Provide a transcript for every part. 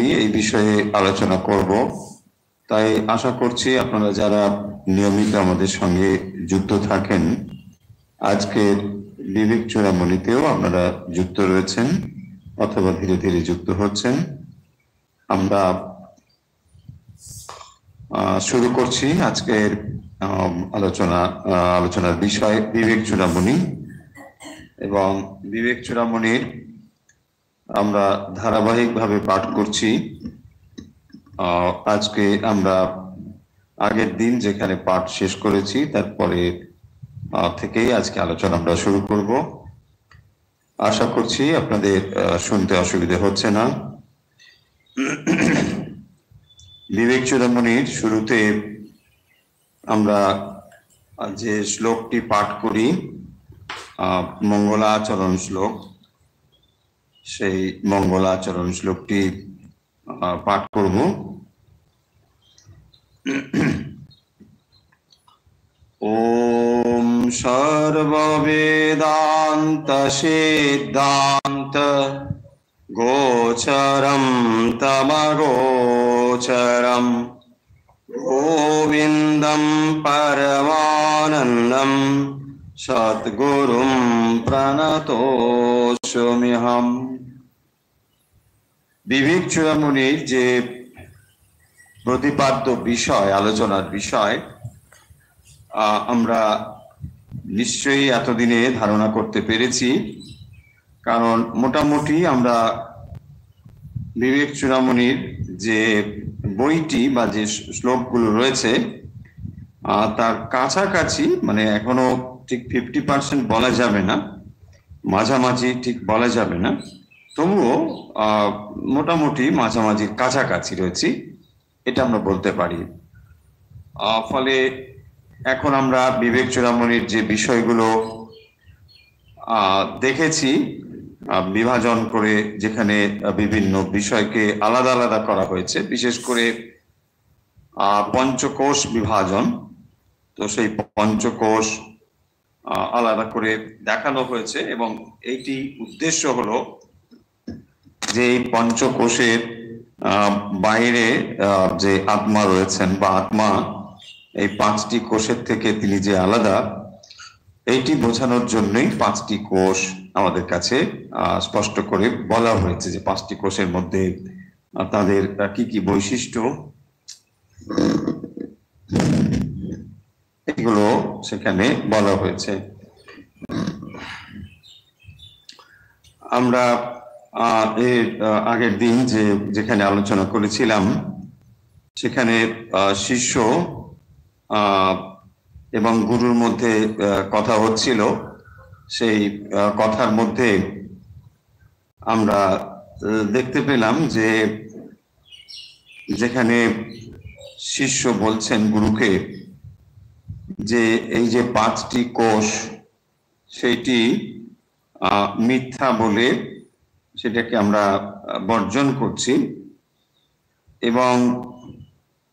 চূড়ামণি এই বিষয়ে আলোচনা করব। তাই আশা করছি আপনারা যারা নিয়মিত আমাদের সঙ্গে যুক্ত থাকেন, আজকের বিবেক চূড়ামণিতেও আপনারা যুক্ত রয়েছেন অথবা ধীরে ধীরে যুক্ত হচ্ছেন। আমরা শুরু করছি আজকের আলোচনার বিষয় বিবেক চূড়ামণি। এবং বিবেক চূড়ামণির আমরা ধারাবাহিকভাবে পাঠ করছি। আজকে আমরা আগের দিন যেখানে পাঠ শেষ করেছি তারপরে থেকেই আজকে আলোচনা আমরা শুরু করব। আশা করছি আপনাদের শুনতে অসুবিধা হচ্ছে না। বিবেক চূড়ামণির শুরুতে আমরা যে শ্লোকটি পাঠ করি, মঙ্গলাচরণ শ্লোক, সেই মঙ্গলাচরণ শ্লোকটি পাঠ করব। ওম সর্ববেদান্ত সিদ্ধান্ত গোচরম তমগোচরম গোবিন্দম পরমানন্দম সদ্গুরুম প্রণতোস্ম্যহম। বিবেক চূড়ামণির যে প্রতিপাদ্য বিষয়, আলোচনার বিষয়, আমরা নিশ্চয়ই এতদিনে ধারণা করতে পেরেছি। কারণ মোটামুটি আমরা বিবেক চূড়ামণির যে বইটি বা যে শ্লোকগুলো রয়েছে তার কাছাকাছি, মানে এখনো ঠিক 50% বলা যাবে না, মাঝামাঝি ঠিক বলা যাবে না, তবুও মোটামুটি মাঝামাঝির কাছাকাছি রয়েছি, এটা আমরা বলতে পারি। ফলে এখন আমরা বিবেক চূড়ামণির যে বিষয়গুলো দেখেছি বিভাজন করে, যেখানে বিভিন্ন বিষয়কে আলাদা আলাদা করা হয়েছে, বিশেষ করে পঞ্চকোষ বিভাজন, তো সেই পঞ্চকোষ আলাদা করে দেখানো হয়েছে। এবং এইটি উদ্দেশ্য হলো যে এই পঞ্চকোষের বাইরে যে আত্মা রয়েছেন বা আত্মা এই 5টি কোষের থেকে তিনি যে আলাদা, এইটি বোঝানোর জন্যই 5টি কোষ আমাদের কাছে স্পষ্ট করে বলা হয়েছে যে 5টি কোষের মধ্যে তাদের কি কি বৈশিষ্ট্য, এগুলো সেখানে বলা হয়েছে। আমরা এর আগের দিন যেখানে আলোচনা করেছিলাম, সেখানে শিষ্য এবং গুরুর মধ্যে কথা হচ্ছিল। সেই কথার মধ্যে আমরা দেখতে পেলাম যে যেখানে শিষ্য বলছেন গুরুকে যে এই যে 5টি কোষ সেইটি মিথ্যা বলে সেটাকে আমরা বর্জন করছি। এবং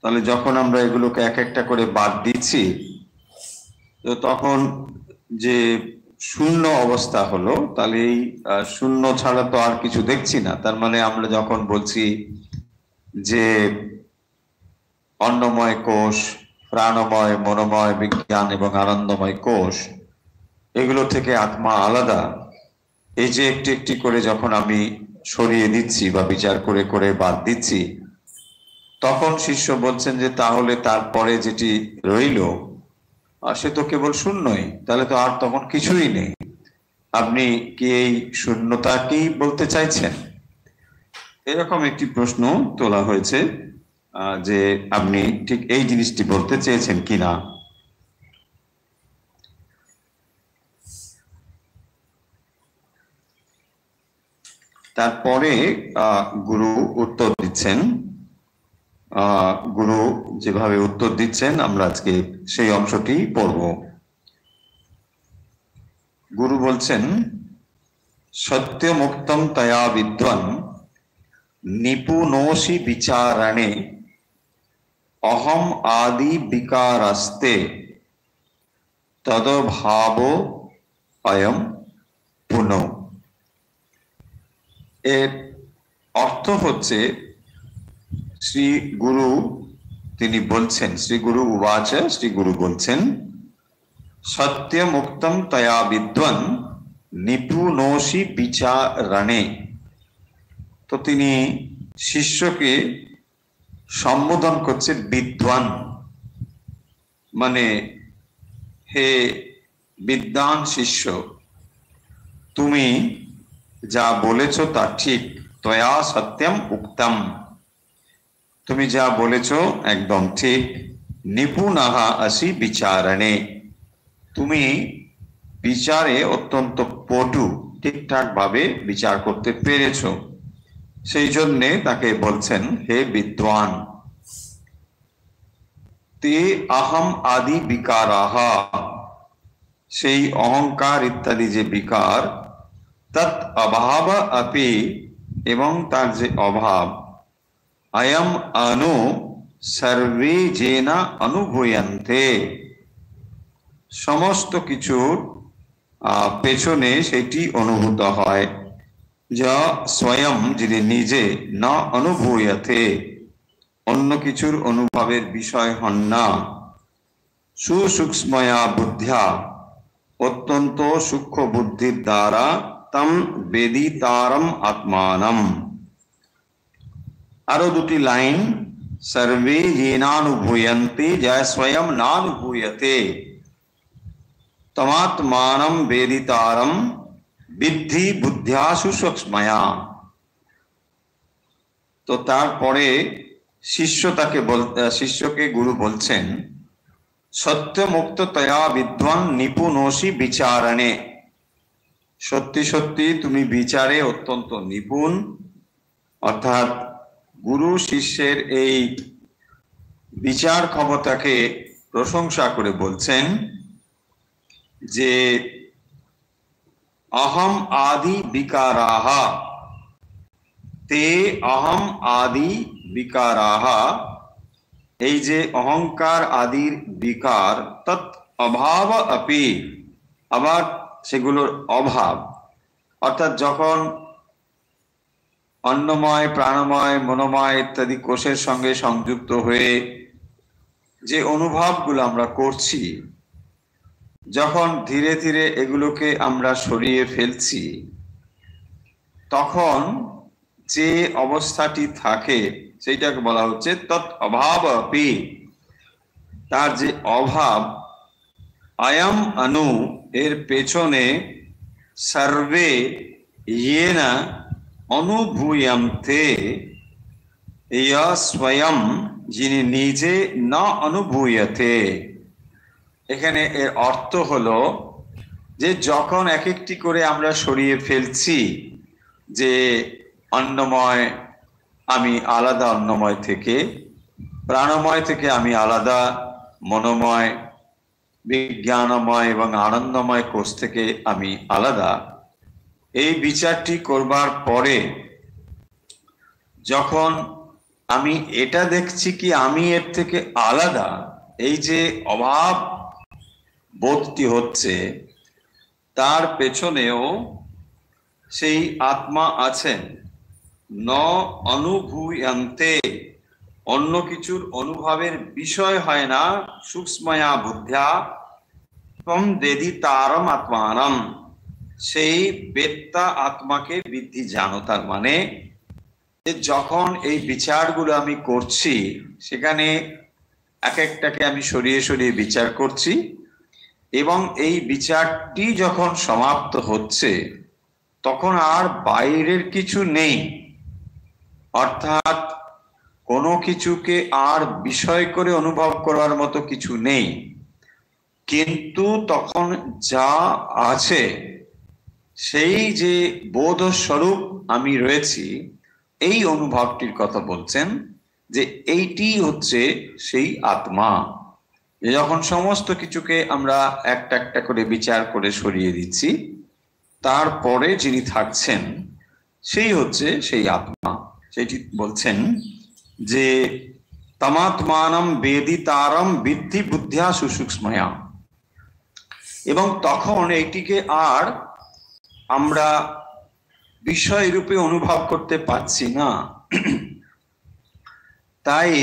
তাহলে যখন আমরা এগুলোকে এক একটা করে বাদ দিচ্ছি, তো তখন যে শূন্য অবস্থা হলো, তাহলে এই শূন্য ছাড়া তো আর কিছু দেখছি না। তার মানে আমরা যখন বলছি যে অন্নময় কোষ, প্রাণময়, মনোময়, বিজ্ঞান এবং আনন্দময় কোষ, এগুলো থেকে আত্মা আলাদা, এই যে একটি একটি করে যখন আমি সরিয়ে দিচ্ছি বা বিচার করে করে বাদ দিচ্ছি, তখন শিষ্য বলছেন যে তাহলে তারপরে যেটি রইল সে তো কেবল শূন্যই, তাহলে তো আর তখন কিছুই নেই। আপনি কি এই শূন্যতাকেই বলতে চাইছেন? এরকম একটি প্রশ্ন তোলা হয়েছে যে আপনি ঠিক এই জিনিসটি বলতে চেয়েছেন কিনা। তারপরে গুরু উত্তর দিচ্ছেন। গুরু যেভাবে উত্তর দিচ্ছেন আমরা আজকে সেই অংশটি পড়ব। গুরু বলছেন, সত্যমুক্তম তয়া বিদ্বান নিপুণোসি বিচারণে অহম আদি বিকারাস্তে তদভাব অয়ম পুনঃ। এর অর্থ হচ্ছে, শ্রী গুরু তিনি বলছেন, শ্রী গুরু উবাচ, শ্রী গুরু বলছেন, সত্যমুক্তম তয়া বিদ্বান নিপুণোষি বিচারণে। তো তিনি শিষ্যকে সম্বোধন করছে বিদ্বান, মানে হে বিদ্বান শিষ্য, তুমি যা বলেছ তা ঠিক। তয়া সত্যম উক্তম, তুমি যা বলেছ একদম ঠিক। নিপুণাহ আসি বিচারণে, তুমি বিচারে অত্যন্ত পটু, ঠিকঠাক ভাবে বিচার করতে পেরেছ। সেই জন্যে তাকে বলছেন হে বিদ্বান। তে আহম আদি বিকারাহা, সেই অহংকার ইত্যাদি যে বিকার, তৎ অভাব আপি, এবং তার যে অভাব, অয়ম আনু সর্বে জেনা অনুভূয়ন্তে, সমস্ত কিছুর পেছনে সেটি অনুভূত হয়। যা স্বয়ং, যিনি নিজে, না অনুভূয়তে, অন্য কিছুর অনুভবের বিষয় হন না। সুসূক্ষ্ময়া বুদ্ধ্যা, অত্যন্ত সূক্ষ্ম বুদ্ধির দ্বারা, তম বেদিতারম আত্মানম। আরো দুটি লাইন, সর্বে येनानुभूयन्ते, যা স্বয়ং নানুভূয়তে, তমাত্মানম বেদিতারম বিদ্ধি বুদ্ধ্যা সুসূক্ষ্ময়া। তো তারপরে শিষ্যকে গুরু বলছেন, সত্যমুক্ত তয়া বিদ্বান নিপুণোষি বিচারণে, সত্যি সত্যি তুমি বিচারে অত্যন্ত নিপুণ। অর্থাৎ গুরু শিষ্যের এই বিচার ক্ষমতাকে প্রশংসা করে বলছেন যে অহম আদি বিকারাহা, তে অহম আদি বিকারাহা, এই যে অহংকার আদির বিকার, তৎ অভাব আপি, আবার সেগুলোর অভাব। অর্থাৎ যখন অন্নময়, প্রাণময়, মনোময় ইত্যাদি কোষের সঙ্গে সংযুক্ত হয়ে যে অনুভবগুলো আমরা করছি, যখন ধীরে ধীরে এগুলোকে আমরা সরিয়ে ফেলছি, তখন যে অবস্থাটি থাকে সেইটাকে বলা হচ্ছে তৎ অভাব আপি, তার যে অভাব। অয়ম অনু, এর পেছনে সর্বে ইয়েনা অনুভূয়ন্তে, ইয়া স্বয়ং, যিনি নিজে, না অনুভূয়তে। এখানে এর অর্থ হলো যে যখন এক একটি করে আমরা সরিয়ে ফেলছি, যে অন্নময় আমি আলাদা, অন্নময় থেকে, প্রাণময় থেকে আমি আলাদা, মনোময়, বিজ্ঞানময় এবং আনন্দময় কোষ থেকে আমি আলাদা, এই বিচারটি করবার পরে যখন আমি এটা দেখছি কি আমি এর থেকে আলাদা, এই যে অভাব বোধটি হচ্ছে, তার পেছনেও সেই আত্মা আছেন। ন অনুভূয়ন্তে, অন্য কিছুর অনুভবের বিষয় হয় না। সূক্ষ্ময়া বুদ্ধ্যা তম বেদিতারম আত্মানম, সেই বেত্তা আত্মাকে বিদ্ধি জানো। তার মানে যখন এই বিচারগুলো আমি করছি, সেখানে এক একটাকে আমি সরিয়ে সরিয়ে বিচার করছি, এবং এই বিচারটি যখন সমাপ্ত হচ্ছে, তখন আর বাইরের কিছু নেই। অর্থাৎ কোনো কিছুকে আর বিষয় করে অনুভব করার মতো কিছু নেই, কিন্তু তখন যা আছে, সেই যে বোধ স্বরূপ আমি রয়েছি, এই অনুভবটির কথা বলছেন যে এইটি হচ্ছে সেই আত্মা। যখন সমস্ত কিছুকে আমরা একটা একটা করে বিচার করে সরিয়ে দিচ্ছি, তারপরে যিনি থাকছেন সেই হচ্ছে সেই আত্মা। সেটি বলছেন যে তমাত্মানম বেদিতারম বিদ্ধি বুদ্ধ্যা সুসূক্ষ্ময়া, এবং তখন এইটিকে আর আমরা বিষয় রূপে অনুভব করতে পারছি না। তাই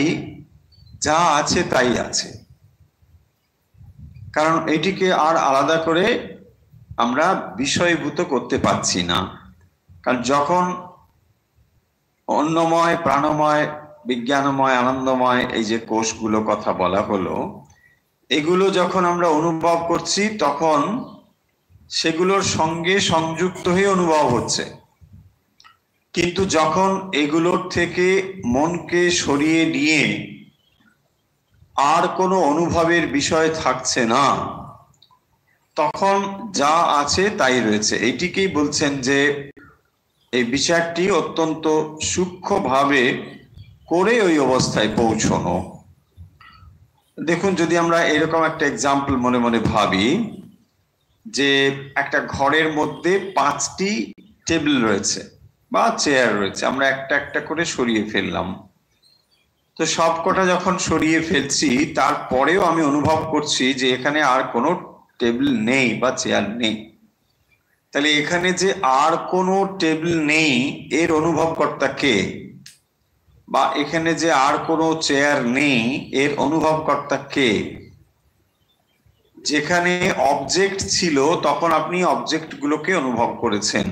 যা আছে তাই আছে, কারণ এটিকে আর আলাদা করে আমরা বিষয়ভূত করতে পারছি না। কারণ যখন অন্নময়, প্রাণময়, বিজ্ঞানময়, আনন্দময় এই যে কোষগুলো কথা বলা হলো, এগুলো যখন আমরা অনুভব করছি তখন সেগুলোর সঙ্গে সংযুক্ত হয়ে অনুভব হচ্ছে। কিন্তু যখন এগুলোর থেকে মনকে সরিয়ে নিয়ে আর কোনো অনুভবের বিষয় থাকছে না, তখন যা আছে তাই রয়েছে। এইটিকেই বলছেন যে এই বিচারটি অত্যন্ত সূক্ষ্মভাবে করে ওই অবস্থায় পৌঁছানো। দেখুন, যদি আমরা এরকম একটা এক্সাম্পল মনে মনে ভাবি যে একটা ঘরের মধ্যে 5টি টেবিল রয়েছে বা চেয়ার রয়েছে, আমরা একটা একটা করে সরিয়ে ফেললাম। তো সবকটা যখন সরিয়ে ফেলছি তারপরেও আমি অনুভব করছি যে এখানে আর কোনো টেবিল নেই বা চেয়ার নেই। তাহলে এখানে যে আর কোনো টেবিল নেই এর অনুভবকর্তা কে? বা এখানে যে আর কোনো চেয়ার নেই এর অনুভবকর্তা কে? যেখানে অবজেক্ট ছিল তখন আপনি অবজেক্টগুলোকে অনুভব করেছেন,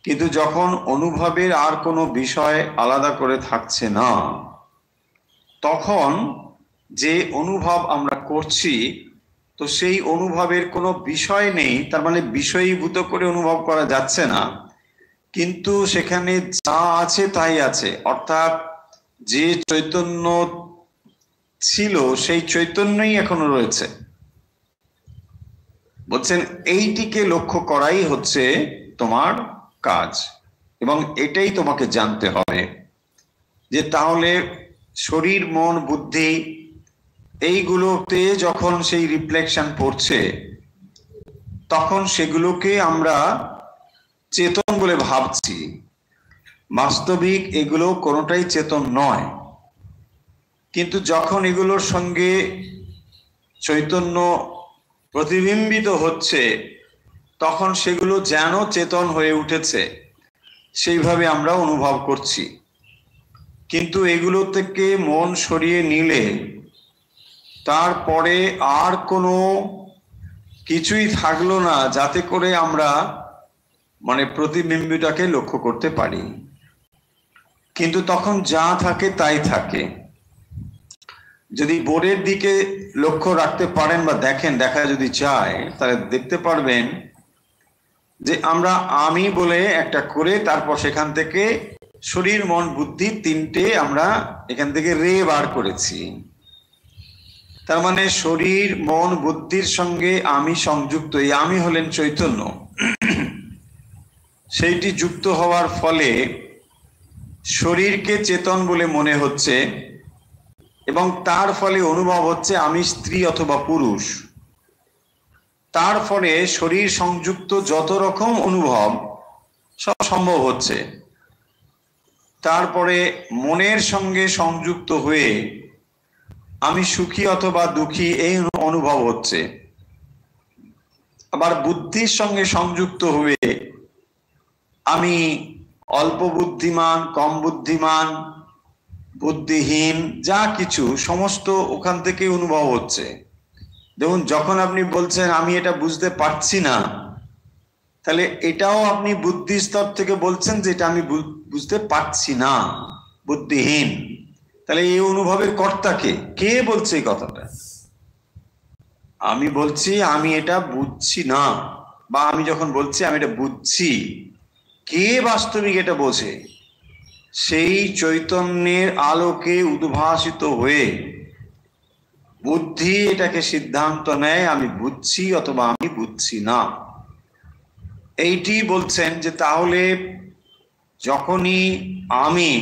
কিন্তু যখন অনুভবের আর কোনো বিষয় আলাদা করে থাকছে না, তখন যে অনুভব আমরা করছি তো সেই অনুভবের কোনো বিষয় নেই, তার মানে বিষয়ীভূত করে অনুভব করা যাচ্ছে না, কিন্তু সেখানে যা আছে তাই আছে। অর্থাৎ যে চৈতন্য ছিল সেই চৈতন্যই এখনো রয়েছে। বলছেন এইটিকে লক্ষ্য করাই হচ্ছে তোমার কাজ, এবং এটাই তোমাকে জানতে হবে যে তাহলে শরীর, মন, বুদ্ধি এইগুলোতে যখন সেই রিফ্লেকশন পড়ছে তখন সেগুলোকে আমরা চেতন বলে ভাবছি। বাস্তবিক এগুলো কোনোটাই চেতন নয়, কিন্তু যখন এগুলোর সঙ্গে চৈতন্য প্রতিবিম্বিত হচ্ছে তখন সেগুলো যেন চেতন হয়ে উঠেছে সেইভাবে আমরা অনুভব করছি। কিন্তু এগুলো থেকে মন সরিয়ে নিলে তারপরে আর কোনো কিছুই থাকলো না যাতে করে আমরা মানে প্রতিবিম্বটাকে লক্ষ্য করতে পারি, কিন্তু তখন যা থাকে তাই থাকে। যদি বোর্ডের দিকে লক্ষ্য রাখতে পারেন বা দেখেন, দেখা যদি চায় তাহলে দেখতে পারবেন যে আমরা আমি বলে একটা করে তারপর সেখান থেকে শরীর, মন, বুদ্ধি তিনটে আমরা এখান থেকে রে বার করেছি। তার মানে শরীর, মন, বুদ্ধির সঙ্গে আমি সংযুক্ত। এই আমি হলেন চৈতন্য। সেইটি যুক্ত হওয়ার ফলে শরীরকে চেতন বলে মনে হচ্ছে এবং তার ফলে অনুভব হচ্ছে আমি স্ত্রী অথবা পুরুষ। তার ফলে শরীর সংযুক্ত যত রকম অনুভব সব সম্ভব হচ্ছে। তারপরে মনের সঙ্গে সংযুক্ত হয়ে আমি সুখী অথবা দুঃখী এই অনুভব হচ্ছে। আবার বুদ্ধির সঙ্গে সংযুক্ত হয়ে আমি অল্প বুদ্ধিমান, কম বুদ্ধিমান, বুদ্ধিহীন, যা কিছু সমস্ত ওখান থেকে অনুভব হচ্ছে। দেখুন, যখন আপনি বলছেন আমি এটা বুঝতে পারছি না, তাহলে এটাও আপনি বুদ্ধি স্তর থেকে বলছেন যে এটা আমি বুঝতে পারছি না, বুদ্ধিহীন। তাহলে এই অনুভবের কর্তাকে কে বলছে এই কথাটা? আমি বলছি আমি এটা বুঝছি না, বা আমি যখন বলছি আমি এটা বুঝছি, কে বাস্তবিক এটা বোঝে? সেই চৈতন্যের আলোকে উদ্ভাসিত হয়ে বুদ্ধি এটাকে সিদ্ধান্ত নেয় আমি বুঝছি অথবা আমি বুঝছি না। এইটি বলছেন যে তাহলে যখনই আমি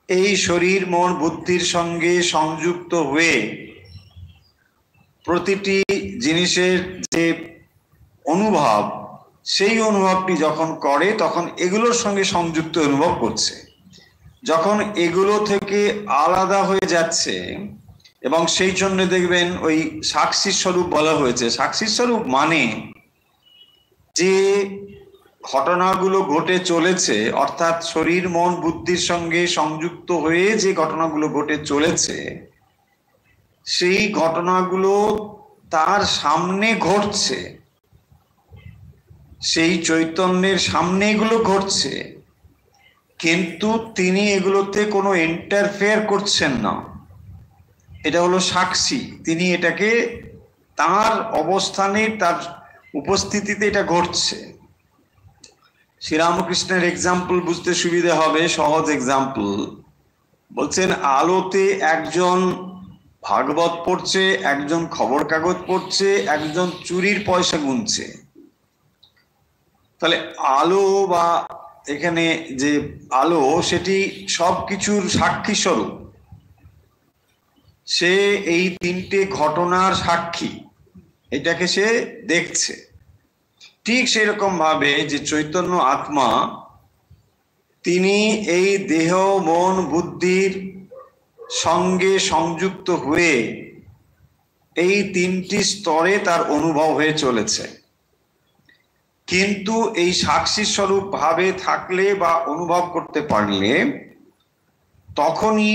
এই শরীর, মন, বুদ্ধির সঙ্গে সংযুক্ত হয়ে প্রতিটি জিনিসের যে অনুভব, সেই অনুভবটি যখন করে তখন এগুলোর সঙ্গে সংযুক্ত অনুভব করছে। যখন এগুলো থেকে আলাদা হয়ে যাচ্ছে, এবং সেই জন্য দেখবেন ওই সাক্ষী স্বরূপ বলা হয়েছে। সাক্ষী স্বরূপ মানে যে ঘটনাগুলো ঘটে চলেছে, অর্থাৎ শরীর মন বুদ্ধির সঙ্গে সংযুক্ত হয়ে যে ঘটনাগুলো ঘটে চলেছে, সেই ঘটনাগুলো তার সামনে ঘটছে, সেই চৈতন্যের সামনে এগুলো ঘটছে, কিন্তু তিনি এগুলোতে কোনো ইন্টারফেয়ার করছেন না। এটা হলো সাক্ষী, তিনি এটাকে তার অবস্থানে, তার উপস্থিতিতে এটা ঘটছে। শ্রীরামকৃষ্ণের এক্সাম্পল বুঝতে সুবিধা হবে, সহজ এক্সাম্পল। বলছেন আলোতে একজন ভাগবত পড়ছে, একজন খবর কাগজ পড়ছে, একজন চুরির পয়সা গুনছে। তাহলে আলো বা এখানে যে আলো, সেটি সবকিছুর সাক্ষী স্বরূপ। সে এই তিনটে ঘটনার সাক্ষী, এটাকে সে দেখছে। ঠিক সেরকম ভাবে যে চৈতন্য আত্মা, তিনি এই দেহ মন বুদ্ধির সঙ্গে সংযুক্ত হয়ে এই তিনটি স্তরে তার অনুভব হয়ে চলেছে। কিন্তু এই সাক্ষী স্বরূপ ভাবে থাকলে বা অনুভব করতে পারলে তখনই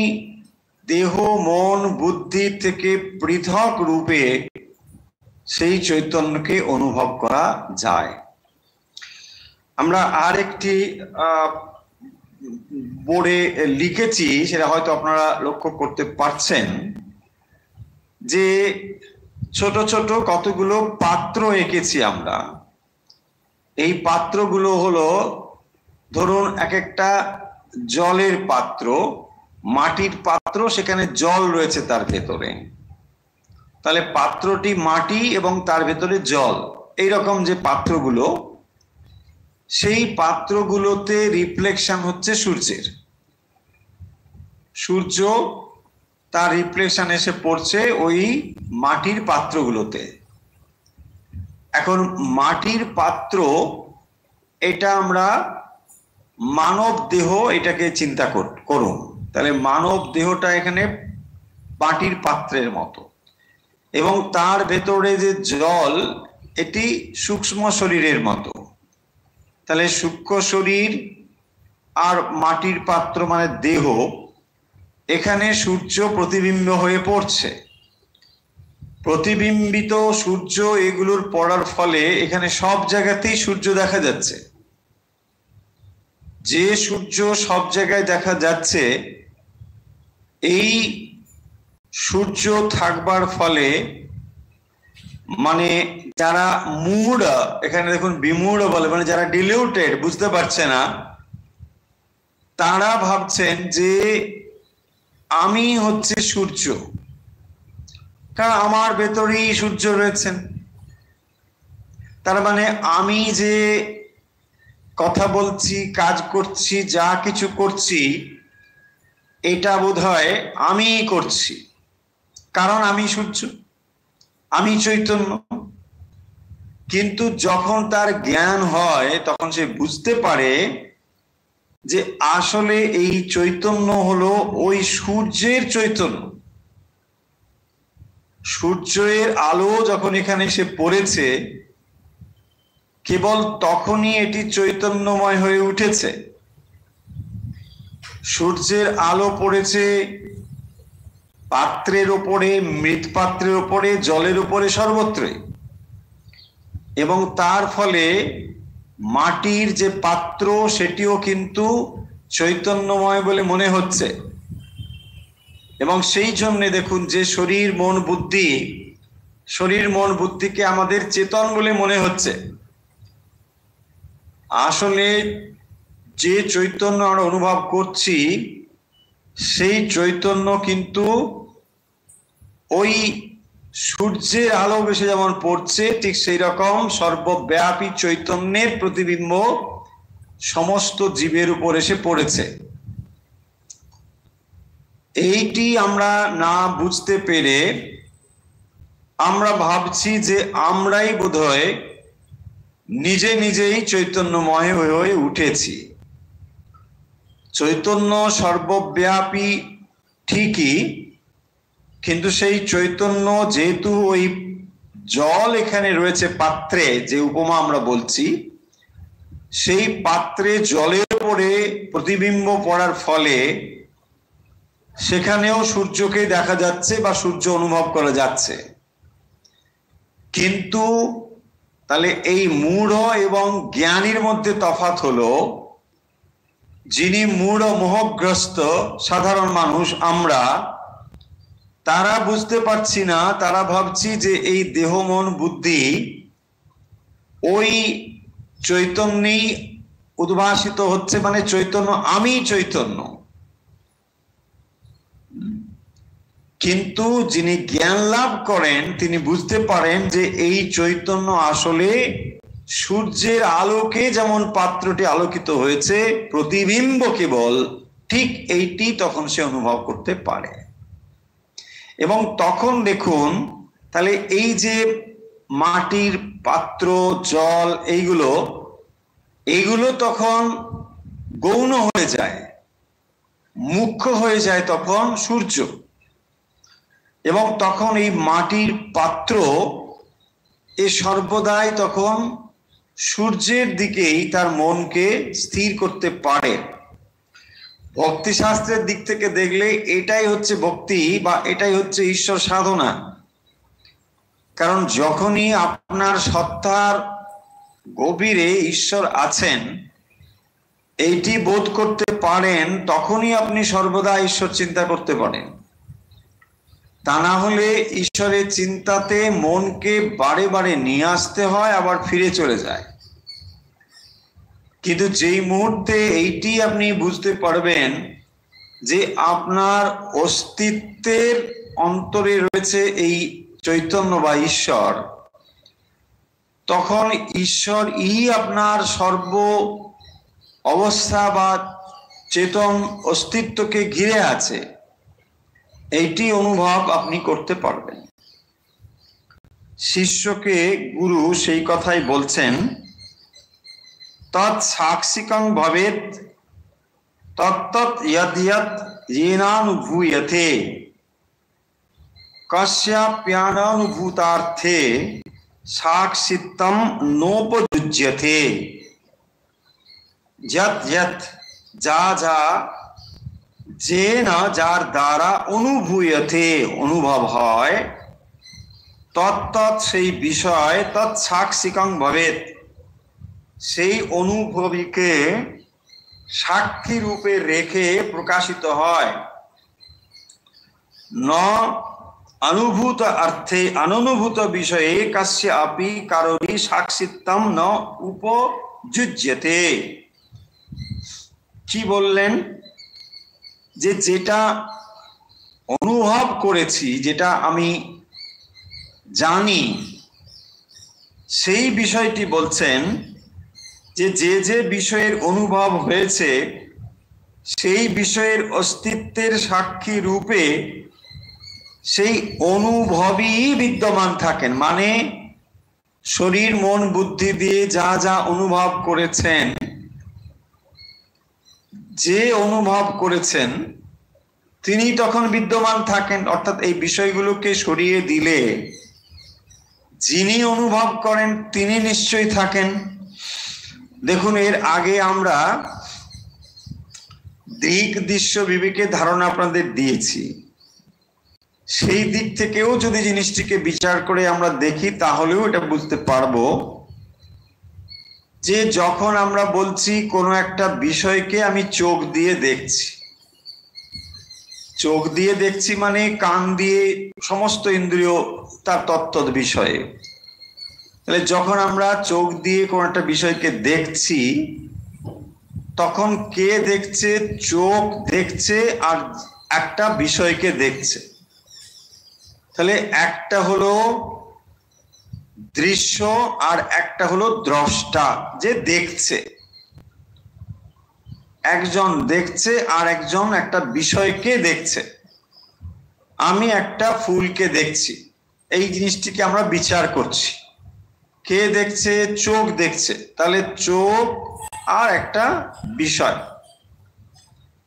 দেহ মন বুদ্ধি থেকে পৃথক রূপে সেই চৈতন্যকে অনুভব করা যায়। আমরা আর একটি বোর্ডে লিখেছি, সেটা হয়তো আপনারা লক্ষ্য করতে পারছেন, যে ছোট ছোট কতগুলো পাত্র এঁকেছি আমরা। এই পাত্রগুলো হলো, ধরুন এক একটা জলের পাত্র, মাটির পাত্র, সেখানে জল রয়েছে তার ভেতরে। তাহলে পাত্রটি মাটি এবং তার ভেতরে জল, এইরকম যে পাত্রগুলো, সেই পাত্রগুলোতে রিফ্লেকশন হচ্ছে সূর্যের। সূর্য তার রিফ্লেকশন এসে পড়ছে ওই মাটির পাত্রগুলোতে। এখন মাটির পাত্র, এটা আমরা মানব দেহ, এটাকে চিন্তা করুন। তাহলে মানব দেহটা এখানে মাটির পাত্রের মতো, এবং তার ভেতরে যে জল, এটি সূক্ষ্ম শরীরের মতো। তাহলে সূক্ষ্ম শরীর আর মাটির পাত্র মানে দেহ, এখানে সূর্য প্রতিবিম্ব হয়ে পড়ছে। প্রতিবিম্বিত সূর্য এগুলোর পড়ার ফলে এখানে সব জায়গাতেই সূর্য দেখা যাচ্ছে। যে সূর্য সব জায়গায় দেখা যাচ্ছে, এই সূর্য থাকবার ফলে মানে যারা মূঢ়, এখানে দেখুন বিমূঢ় বলে, মানে যারা ডিলিউটেড, বুঝতে পারছে না, তারা ভাবছেন যে আমি হচ্ছে সূর্য, কারণ আমার ভেতরেই সূর্য রয়েছেন। তার মানে আমি যে কথা বলছি, কাজ করছি, যা কিছু করছি, এটা বোধহয় আমিই করছি, কারণ আমি সূর্য, আমি চৈতন্য। কিন্তু যখন তার জ্ঞান হয়, তখন সে বুঝতে পারে যে আসলে এই চৈতন্য হলো ওই সূর্যের চৈতন্য। সূর্যের আলো যখন এখানে এসে পড়েছে, কেবল তখনই এটি চৈতন্যময় হয়ে উঠেছে। সূর্যের আলো পড়েছে পাত্রের ওপরে, মৃৎ পাত্রের ওপরে, জলের উপরে, সর্বত্রই, এবং তার ফলে মাটির যে পাত্র, সেটিও কিন্তু চৈতন্যময় বলে মনে হচ্ছে। এবং সেই জন্য দেখুন যে শরীর মন বুদ্ধি, শরীর মন বুদ্ধিকে আমাদের চেতন বলে মনে হচ্ছে। আসলে যে চৈতন্য আমরা অনুভব করছি, সেই চৈতন্য কিন্তু ওই সূর্যের আলো বেশি যেমন পড়ছে, ঠিক সেই রকম সর্বব্যাপী চৈতন্যের প্রতিবিম্ব সমস্ত জীবের উপর এসে পড়েছে। এইটি আমরা না বুঝতে পেরে আমরা ভাবছি যে আমরাই বোধহয় নিজে নিজেই চৈতন্যময় হয়ে উঠেছি। চৈতন্য সর্বব্যাপী ঠিকই, কিন্তু সেই চৈতন্য যেহেতু ওই জল এখানে রয়েছে পাত্রে, যে উপমা আমরা বলছি, সেই পাত্রে জলের উপরে প্রতিবিম্ব পড়ার ফলে সেখানেও সূর্যকে দেখা যাচ্ছে বা সূর্য অনুভব করা যাচ্ছে। কিন্তু তাহলে এই মূঢ় এবং জ্ঞানীর মধ্যে তফাৎ হলো, যিনি মূঢ় মোহগ্রস্ত সাধারণ মানুষ আমরা, তারা বুঝতে পারছি না, তারা ভাবছি যে এই দেহ মন বুদ্ধি ওই চৈতন্যই উদ্ভাসিত হচ্ছে, মানে চৈতন্য, আমি চৈতন্য। কিন্তু যিনি জ্ঞান লাভ করেন তিনি বুঝতে পারেন যে এই চৈতন্য আসলে সূর্যের আলোকে যেমন পাত্রটি আলোকিত হয়েছে, প্রতিবিম্ব কেবল, ঠিক এইটি তখন সে অনুভব করতে পারে। এবং তখন দেখুন, তাহলে এই যে মাটির পাত্র, জল, এইগুলো তখন গৌণ হয়ে যায়, মুখ্য হয়ে যায় তখন সূর্য। এবং তখন এই মাটির পাত্র এ সর্বদাই তখন সূর্যের দিকেই তার মনকে স্থির করতে পারে। ভক্তি শাস্ত্রের দিক থেকে দেখলে এটাই হচ্ছে ভক্তি, বা এটাই হচ্ছে ঈশ্বর সাধনা। কারণ যখনই আপনার সত্তার গভীরে ঈশ্বর আছেন এইটি বোধ করতে পারেন, তখনই আপনি সর্বদা ঈশ্বর চিন্তা করতে পারেন। তা না হলে ঈশ্বরের চিন্তাতে মনকে বারে বারে নিয়ে আসতে হয়, আবার ফিরে চলে যায়। কিন্তু যেই মুহূর্তে এইটি আপনি বুঝতে পারবেন যে আপনার অস্তিত্বের অন্তরে রয়েছে এই চৈতন্য বা ঈশ্বর, তখন ঈশ্বর আপনার সর্ব অবস্থা বা চেতন অস্তিত্বকে ঘিরে আছে, এইটি অনুভব আপনি করতে পারবেন। শিষ্যকে গুরু সেই কথাই বলছেন, তৎ সাক্ষিকং ভবেত তত্তৎ যৎ যৎ येनानुभूयते कस्याप्यानुभूतार्थे साक्षित्वं नोपयुज्यते। যৎ যৎ, যা যা, যেন যার দ্বারা অনুভূয়তে অনুভব হয়, তত্তৎ সেই বিষয়, তৎ সাক্ষিকং ভবেত সেই অনুভবীকে সাক্ষী রূপে রেখে প্রকাশিত হয়। ন অনুভূত অর্থে অননুভূত বিষয়ে কস্য আপি কারোরই সাক্ষিত্বম ন উপযুজ্যতে। কি বললেন? যে যেটা অনুভব করেছি, যেটা আমি জানি, সেই বিষয়টি বলছেন যে যে বিষয়ের অনুভব হয়েছে সেই বিষয়ের অস্তিত্বের সাক্ষী রূপে সেই অনুভবই বিদ্যমান থাকেন। মানে শরীর মন বুদ্ধি দিয়ে যা যা অনুভব করেছেন, যে অনুভব করেছেন তিনি তখন বিদ্যমান থাকেন। অর্থাৎ এই বিষয়গুলোকে সরিয়ে দিলে যিনি অনুভব করেন তিনি নিশ্চয়ই থাকেন। দেখুন, এর আগে আমরা দৃক দৃশ্য বিবেকের ধারণা আপনাদের দিয়েছি। সেই দিক থেকেও যদি জিনিসটিকে বিচার করে আমরা দেখি তাহলেও এটা বুঝতে পারবো যে যখন আমরা বলছি কোনো একটা বিষয়কে আমি চোখ দিয়ে দেখছি, চোখ দিয়ে দেখছি মানে কান দিয়ে সমস্ত ইন্দ্রিয় তার তত্ত্ব বিষয়ে। তাহলে যখন আমরা চোখ দিয়ে কোনো একটা বিষয়কে দেখছি তখন কে দেখছে? চোখ দেখছে আর একটা বিষয়কে দেখছে। তাহলে একটা হলো দৃশ্য আর একটা হলো দ্রষ্টা, যে দেখছে। একজন দেখছে আর একজন একটা বিষয়কে দেখছে। আমি একটা ফুলকে দেখছি, এই জিনিসটিকে আমরা বিচার করছি। কে দেখছে? চোখ দেখছে। তাহলে চোখ আর একটা বিষয়,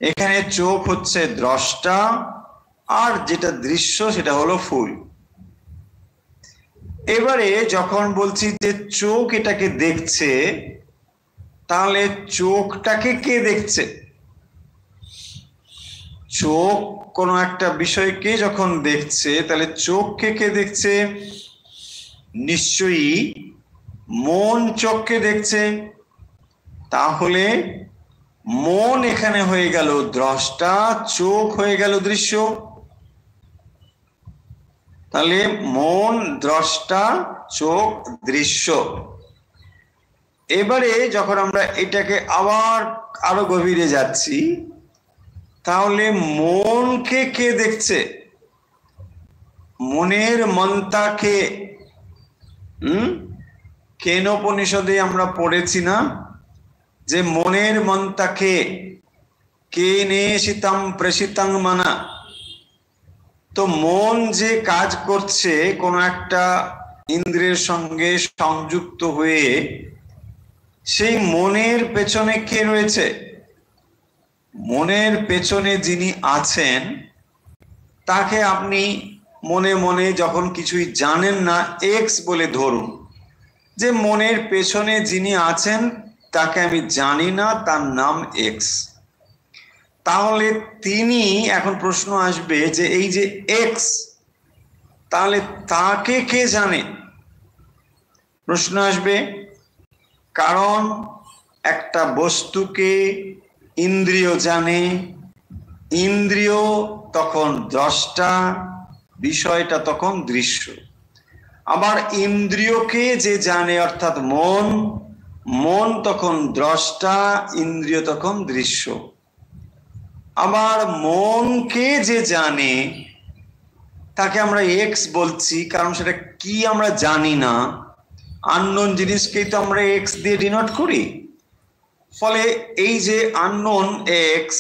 এখানে চোখ হচ্ছে দ্রষ্টা আর যেটা দৃশ্য সেটা হলো ফুল। এবারে যখন বলছি যে চোখ এটাকে দেখছে, তাহলে চোখটাকে কে দেখছে? চোখ কোনো একটা বিষয়কে যখন দেখছে, তাহলে চোখকে কে দেখছে? নিশ্চয়ই মন চোখকে দেখছে। তাহলে মন এখানে হয়ে গেল দ্রষ্টা, চোখ হয়ে গেল দৃশ্য। তাহলে মন দ্রষ্টা, চোখ দৃশ্য। এবারে যখন আমরা এটাকে আবার আরো গভীরে যাচ্ছি, তাহলে মনকে কে দেখছে? মনের মন্তা কে? কেনোপনিষদে আমরা পড়েছি না যে মনের মন্তা কে? কে নেশিতম প্রসিতং মনা। তো মন যে কাজ করছে কোন একটা ইন্দ্রিয়ের সঙ্গে সংযুক্ত হয়ে, সেই মনের পেছনে কে রয়েছে? মনের পেছনে যিনি আছেন তাকে আপনি মনে মনে যখন কিছুই জানেন না এক্স বলে ধরুন, যে মনের পেছনে যিনি আছেন তাকে আমি জানি না, তার নাম এক্স। তাহলে তিনি, এখন প্রশ্ন আসবে যে এই যে এক্স, তাহলে তাকে কে জানে? প্রশ্ন আসবে, কারণ একটা বস্তুকে ইন্দ্রিয় জানে, ইন্দ্রিয় তখন দ্রষ্টা, বিষয়টা তখন দৃশ্য। আবার ইন্দ্রিয়কে যে জানে অর্থাৎ মন, মন তখন দ্রষ্টা, ইন্দ্রিয় তখন দৃশ্য। আবার মনকে যে জানে তাকে আমরা এক্স বলছি, কারণ সেটা কি আমরা জানি না, আননোন জিনিসকেই তো আমরা এক্স দিয়ে ডিনোট করি। ফলে এই যে আননোন এক্স,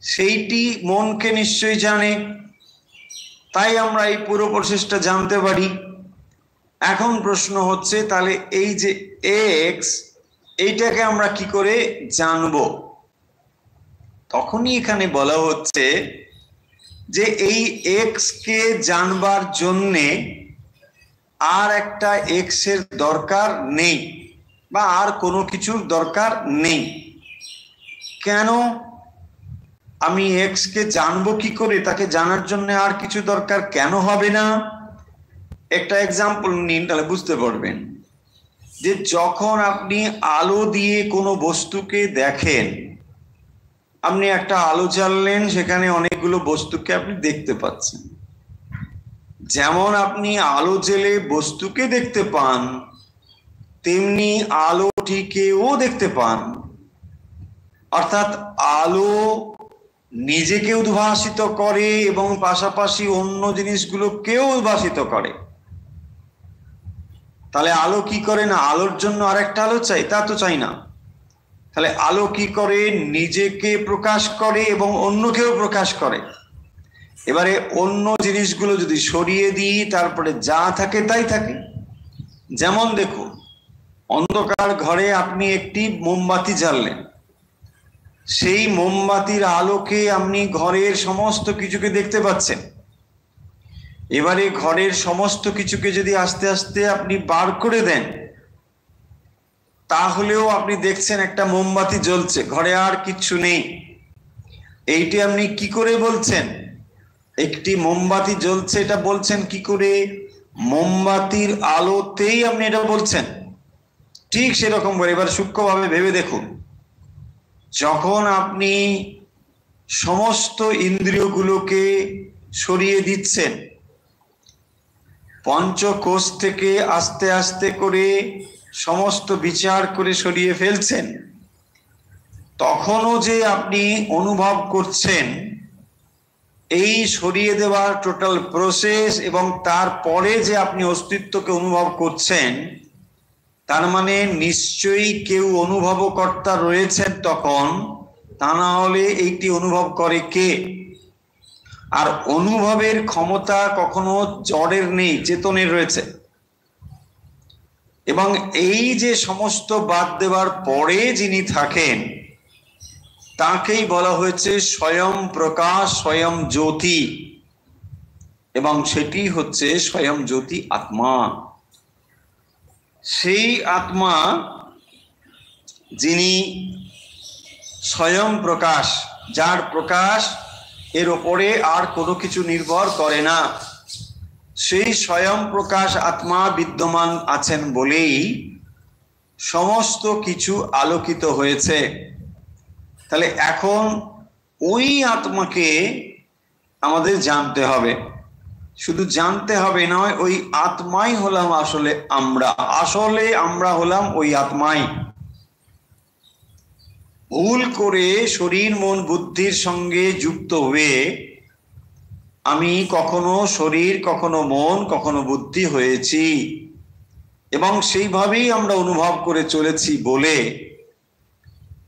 সেইটি মনকে নিশ্চয়ই জানে, তাই আমরা এই পুরো প্রসেসটা জানতে পারি। এখন প্রশ্ন হচ্ছে, তাহলে এই যে এক্স, এইটাকে আমরা কি করে জানবো? তখনই এখানে বলা হচ্ছে যে এই এক্স কে জানবার জন্যে আর একটা এক্স এর দরকার নেই, বা আর কোনো কিছুর দরকার নেই। কেন? আমি এক্স কে জানবো কি করে? তাকে জানার জন্য আর কিছু দরকার কেন হবে না? একটা এক্সাম্পল নিন, তাহলে বুঝতে পারবেন যে যখন আপনি আলো দিয়ে কোনো বস্তুকে দেখেন, আপনি একটা আলো জ্বাললেন, সেখানে অনেকগুলো বস্তুকে আপনি দেখতে পাচ্ছেন। যেমন আপনি আলো জ্বেলে বস্তুকে দেখতে পান, তেমনি আলোটিকেও দেখতে পান। অর্থাৎ আলো নিজেকে উদ্ভাসিত করে এবং পাশাপাশি অন্য জিনিসগুলোকেও উদ্ভাসিত করে। তাহলে আলো কি করে না? আলোর জন্য আরেকটা আলো চাই? তা তো চাই না। তাহলে আলো কি করে? নিজেকে প্রকাশ করে এবং অন্যকেও প্রকাশ করে। এবারে অন্য জিনিসগুলো যদি সরিয়ে দিই, তারপরে যা থাকে তাই থাকে। যেমন দেখুন, অন্ধকার ঘরে আপনি একটি মোমবাতি জ্বাললেন, সেই মোমবাতির আলোকে আপনি ঘরের সমস্ত কিছুকে দেখতে পাচ্ছেন। এবারে ঘরের সমস্ত কিছুকে যদি আস্তে আস্তে আপনি বার করে দেন, তাহলেও আপনি দেখছেন একটা মোমবাতি জ্বলছে, ঘরে আর কিচ্ছু নেই। এইটি আপনি কি করে বলছেন? একটি মোমবাতি জ্বলছে এটা বলছেন কি করে? মোমবাতির আলোতেই আপনি এটা বলছেন। ঠিক সেরকম করে এবার সূক্ষ্মভাবে ভেবে দেখুন, যখন আপনি সমস্ত ইন্দ্রিয়গুলোকে সরিয়ে দিচ্ছেন, পঞ্চকোষ থেকে আস্তে আস্তে করে সমস্ত বিচার করে সরিয়ে ফেলছেন, তখনও যে আপনি অনুভব করছেন এই সরিয়ে দেওয়ার টোটাল প্রসেস, এবং তারপরে যে আপনি অস্তিত্বকে অনুভব করছেন, তার মানে নিশ্চয়ই কেউ অনুভবকর্তা রয়েছেন তখন। তা না হলে এইটি অনুভব করে কে? আর অনুভবের ক্ষমতা কখনো জড়ের নেই, চেতনের রয়েছে। এবং এই যে সমস্ত বাদ দেওয়ার পরে যিনি থাকেন, তাকেই বলা হয়েছে স্বয়ং প্রকাশ, স্বয়ং জ্যোতি, এবং সেটি হচ্ছে স্বয়ং জ্যোতি আত্মা। সেই আত্মা যিনি স্বয়ং প্রকাশ, যার প্রকাশ এর ওপরে আর কোনো কিছু নির্ভর করে না, সেই স্বয়ং প্রকাশ আত্মা বিদ্যমান আছেন বলেই সমস্ত কিছু আলোকিত হয়েছে। তাহলে এখন ওই আত্মাকে আমাদের জানতে হবে, শুধু জানতে হবে নয়, ওই আত্মাই হলাম আসলে আমরা হলাম ওই আত্মাই। ভুল করে শরীর মন বুদ্ধির সঙ্গে যুক্ত হয়ে আমি কখনো শরীর, কখনো মন, কখনো বুদ্ধি হয়েছি এবং সেইভাবেই আমরা অনুভব করে চলেছি বলে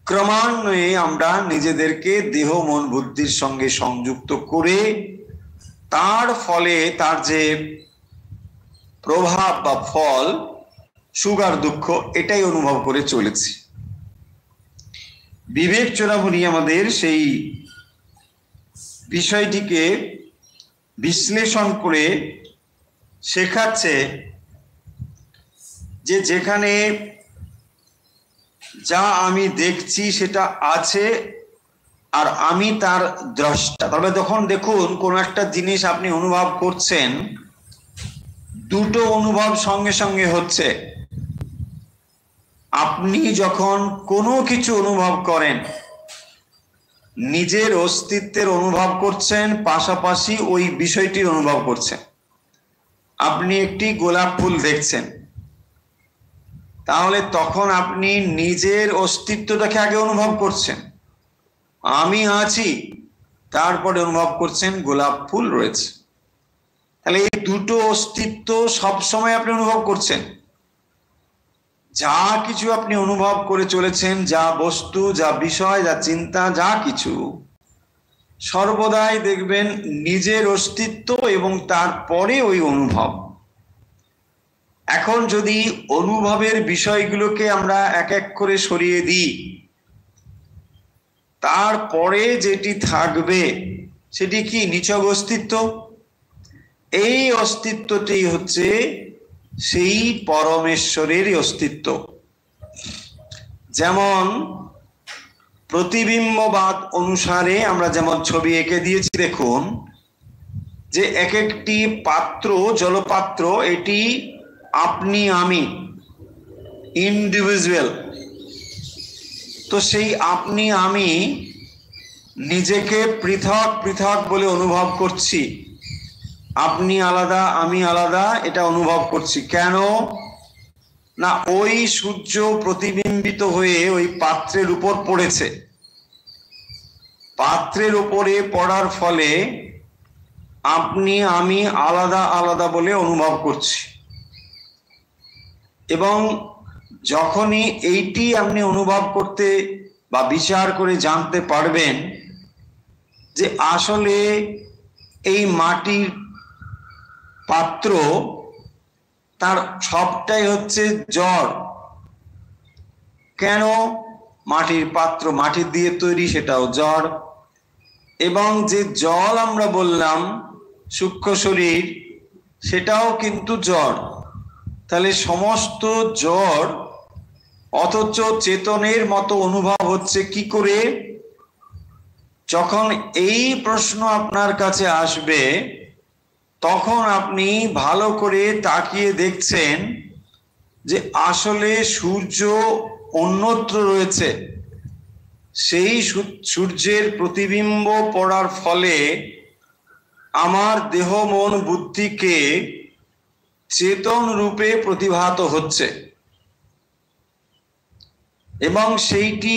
ক্রমান্বয়ে আমরা নিজেদেরকে দেহ মন বুদ্ধির সঙ্গে সংযুক্ত করে তার ফলে তার যে প্রভাব বা ফল, সুখ আর দুঃখ, এটাই অনুভব করে চলেছি। বিবেক চূড়ামণি আমাদের সেই বিষয়টিকে বিশ্লেষণ করে শেখাচ্ছে যে যেখানে যা আমি দেখছি সেটা আছে আর আমি তার দ্রষ্টা। তবে তখন দেখুন, কোন একটা জিনিস আপনি অনুভব করছেন, দুটো অনুভব সঙ্গে সঙ্গে হচ্ছে। আপনি যখন কোনো কিছু অনুভব করেন, নিজের অস্তিত্বের অনুভব করছেন, পাশাপাশি ওই বিষয়টির অনুভব করছেন। আপনি একটি গোলাপ ফুল দেখছেন, তাহলে তখন আপনি নিজের অস্তিত্বটাকে আগে অনুভব করছেন, আমি আছি, তারপরে অনুভব করছেন গোলাপ ফুল রয়েছে। তাহলে এই দুটো অস্তিত্ব সবসময় আপনি অনুভব করছেন। যা কিছু আপনি অনুভব করে চলেছেন, যা বস্তু, যা বিষয়, যা চিন্তা, যা কিছু, সর্বদাই দেখবেন নিজের অস্তিত্ব এবং তারপরে ওই অনুভব। এখন যদি অনুভবের বিষয়গুলোকে আমরা এক এক করে সরিয়ে দিই, তারপরে যেটি থাকবে সেটি কি? নিছক অস্তিত্ব। এই অস্তিত্বটি হচ্ছে সেই পরমেশ্বরের অস্তিত্ব। যেমন প্রতিবিম্ববাদ অনুসারে আমরা যেমন ছবি এঁকে দিয়েছি, দেখুন যে এক একটি পাত্র, জলপাত্র, এটি আপনি আমি, ইন্ডিভিজুয়াল। তো সেই আপনি আমি নিজেকে পৃথক পৃথক বলে অনুভব করছি। আপনি আলাদা, আমি আলাদা, এটা অনুভব করছি। কেন না? ওই সূর্য প্রতিবিম্বিত হয়ে ওই পাত্রের উপর পড়েছে। পাত্রের উপরে পড়ার ফলে আপনি আমি আলাদা আলাদা বলে অনুভব করছি। এবং যখনই এইটি আপনি অনুভব করতে বা বিচার করে জানতে পারবেন যে আসলে এই মাটির পাত্র, তার সবটাই হচ্ছে জড়। কেন? মাটির পাত্র মাটির দিয়ে তৈরি, সেটাও জড়। এবং যে জল আমরা বললাম সূক্ষ্ম শরীর, সেটাও কিন্তু জড়। তাহলে সমস্ত জড়, অথচ চেতনের মতো অনুভব হচ্ছে কি করে? যখন এই প্রশ্ন আপনার কাছে আসবে, তখন আপনি ভালো করে তাকিয়ে দেখছেন যে আসলে সূর্য অন্যত্র রয়েছে। সেই সূর্যের প্রতিবিম্ব পড়ার ফলে আমার দেহ মন বুদ্ধিকে চেতন রূপে প্রতিভাত হচ্ছে, এবং সেইটি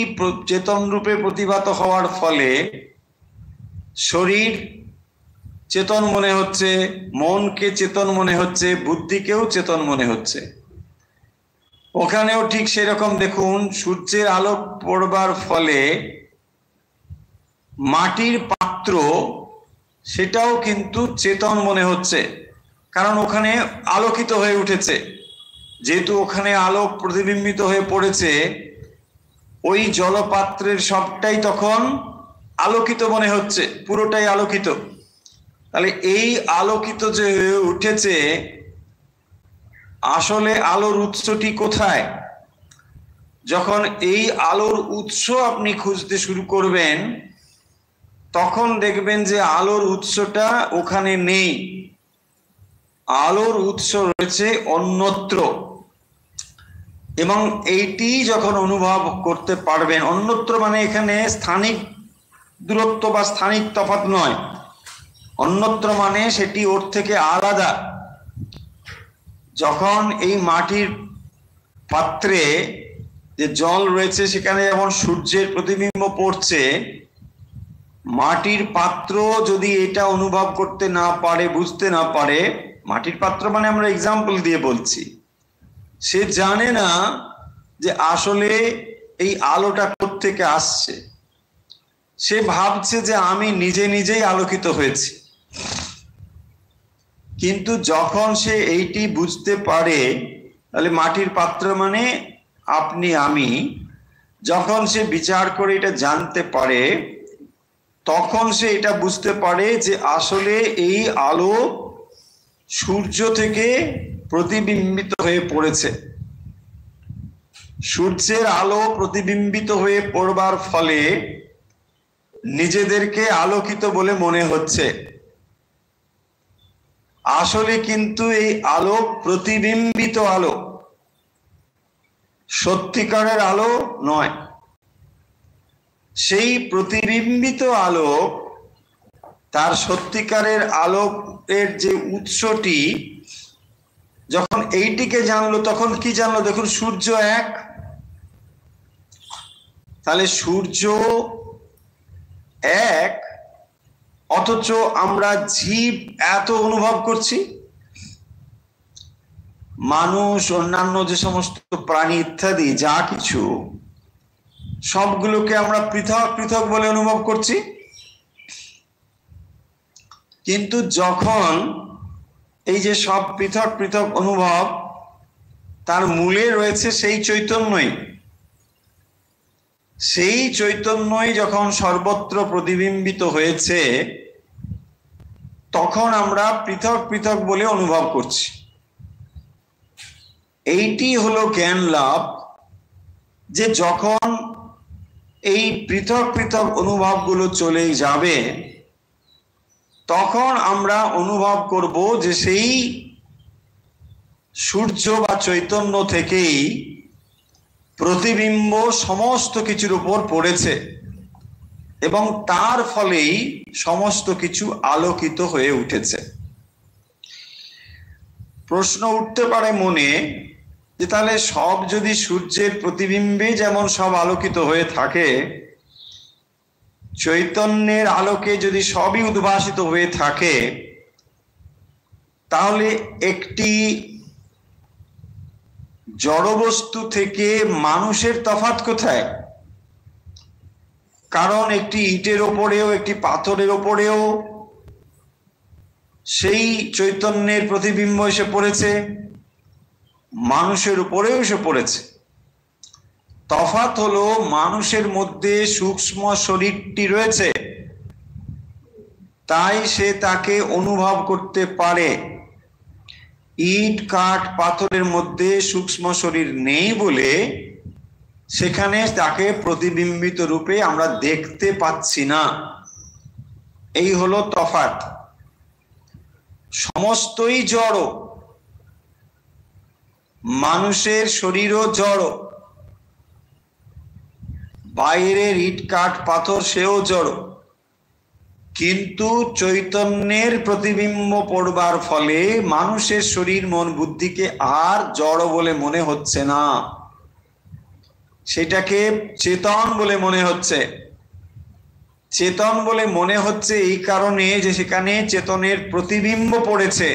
চেতন রূপে প্রতিভাত হওয়ার ফলে শরীর চেতন মনে হচ্ছে, মনকে চেতন মনে হচ্ছে, বুদ্ধিকেও চেতন মনে হচ্ছে। ওখানেও ঠিক সেরকম দেখুন, সূর্যের আলো পড়বার ফলে মাটির পাত্র, সেটাও কিন্তু চেতন মনে হচ্ছে, কারণ ওখানে আলোকিত হয়ে উঠেছে। যেহেতু ওখানে আলো প্রতিবিম্বিত হয়ে পড়েছে, ওই জলপাত্রের সবটাই তখন আলোকিত মনে হচ্ছে, পুরোটাই আলোকিত। তাহলে এই আলোকিত যে হয়ে উঠেছে, আসলে আলোর উৎসটি কোথায়? যখন এই আলোর উৎস আপনি খুঁজতে শুরু করবেন, তখন দেখবেন যে আলোর উৎসটা ওখানে নেই, আলোর উৎস রয়েছে অন্যত্র। এবং এইটি যখন অনুভব করতে পারবেন, অন্যত্র মানে এখানে স্থানিক দূরত্ব বা স্থানিক তফাৎ নয়, অন্যত্র মানে সেটি ওর থেকে আলাদা। যখন এই মাটির পাত্রে যে জল রয়েছে সেখানে যেমন সূর্যের প্রতিবিম্ব পড়ছে, মাটির পাত্র যদি এটা অনুভব করতে না পারে, বুঝতে না পারে, মাটির পাত্র মানে আমরা এক্সাম্পল দিয়ে বলছি, সে জানে না যে আসলে এই আলোটা কোত্থেকে আসছে। সে ভাবছে যে আমি নিজে নিজেই আলোকিত হয়েছি। কিন্তু যখন সে এইটি বুঝতে পারে, তাহলে মাটির পাত্র মানে আপনি আমি, যখন সে বিচার করে এটা জানতে পারে, তখন সে এটা বুঝতে পারে যে আসলে এই আলো সূর্য থেকে প্রতিবিম্বিত হয়ে পড়েছে। সূর্যের আলো প্রতিবিম্বিত হয়ে পড়বার ফলে নিজেদেরকে আলোকিত বলে মনে হচ্ছে। আসলে কিন্তু এই আলো প্রতিবিম্বিত আলো, সত্যিকারের আলো নয়। সেই প্রতিবিম্বিত আলো, তার সত্যিকারের আলোকের যে উৎসটি, যখন এইটিকে জানলো তখন কি জানলো? দেখুন, সূর্য এক, তাহলে সূর্য এক, অথচ আমরা জীব এত অনুভব করছি। মানুষ, অন্যান্য যে সমস্ত প্রাণী ইত্যাদি যা কিছু, সবগুলোকে আমরা পৃথক পৃথক বলে অনুভব করছি। কিন্তু যখন এই যে সব পৃথক পৃথক অনুভব, তার মূলে রয়েছে সেই চৈতন্যই। সেই চৈতন্যই যখন সর্বত্র প্রতিবিম্বিত হয়েছে, তখন আমরা পৃথক পৃথক বলে অনুভব করছি। এইটি হলো জ্ঞান লাভ, যে যখন এই পৃথক পৃথক অনুভবগুলো চলে যাবে, তখন আমরা অনুভব করব যে সেই সূর্য বা চৈতন্য থেকেই প্রতিবিম্ব সমস্ত কিছুর উপর পড়েছে এবং তার ফলেই সমস্ত কিছু আলোকিত হয়ে উঠেছে। প্রশ্ন উঠতে পারে মনে যে তাহলে সব যদি সূর্যের প্রতিবিম্বে যেমন সব আলোকিত হয়ে থাকে, চৈতন্যের আলোকে যদি সবই উদ্ভাসিত হয়ে থাকে, তাহলে একটি জড়বস্তু থেকে মানুষের তফাৎ কোথায়? কারণ একটি ইটের ওপরেও, একটি পাথরের ওপরেও সেই চৈতন্যের প্রতিবিম্ব এসে পড়েছে, মানুষের উপরেও এসে পড়েছে। তফাৎ হলো মানুষের মধ্যে সূক্ষ্ম শরীরটি রয়েছে, তাই সে তাকে অনুভব করতে পারে। ইট, কাঠ, পাথরের মধ্যে সূক্ষ্ম শরীর নেই বলে সেখানে তাকে প্রতিবিম্বিত রূপে আমরা দেখতে পাচ্ছি না। এই হলো তফাৎ। সমস্তই জড়, মানুষের শরীরও জড়, বাইরের ইট, কাঠ, পাথর সেও জড়, কিন্তু চৈতন্যের প্রতিবিম্ব পড়বার ফলে মানুষের শরীর, মন, বুদ্ধিকে আর জড় বলে মনে হচ্ছে না, সেটাকে চেতন বলে মনে হচ্ছে। চেতন বলে মনে হচ্ছে এই কারণে যে সেখানে চেতনের প্রতিবিম্ব পড়েছে।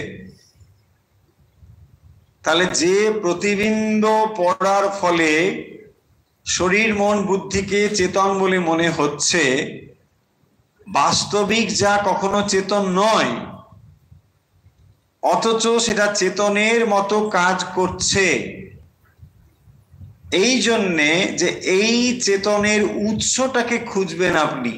তাহলে যে প্রতিবিম্ব পড়ার ফলে শরীর, মন, বুদ্ধিকে চেতন বলে মনে হচ্ছে, বাস্তবিক যা কখনো চেতন নয়, অথচ সেটা চেতনের মতো কাজ করছে। এই জন্যে যে এই চেতনের উৎসটাকে খুঁজবেন আপনি।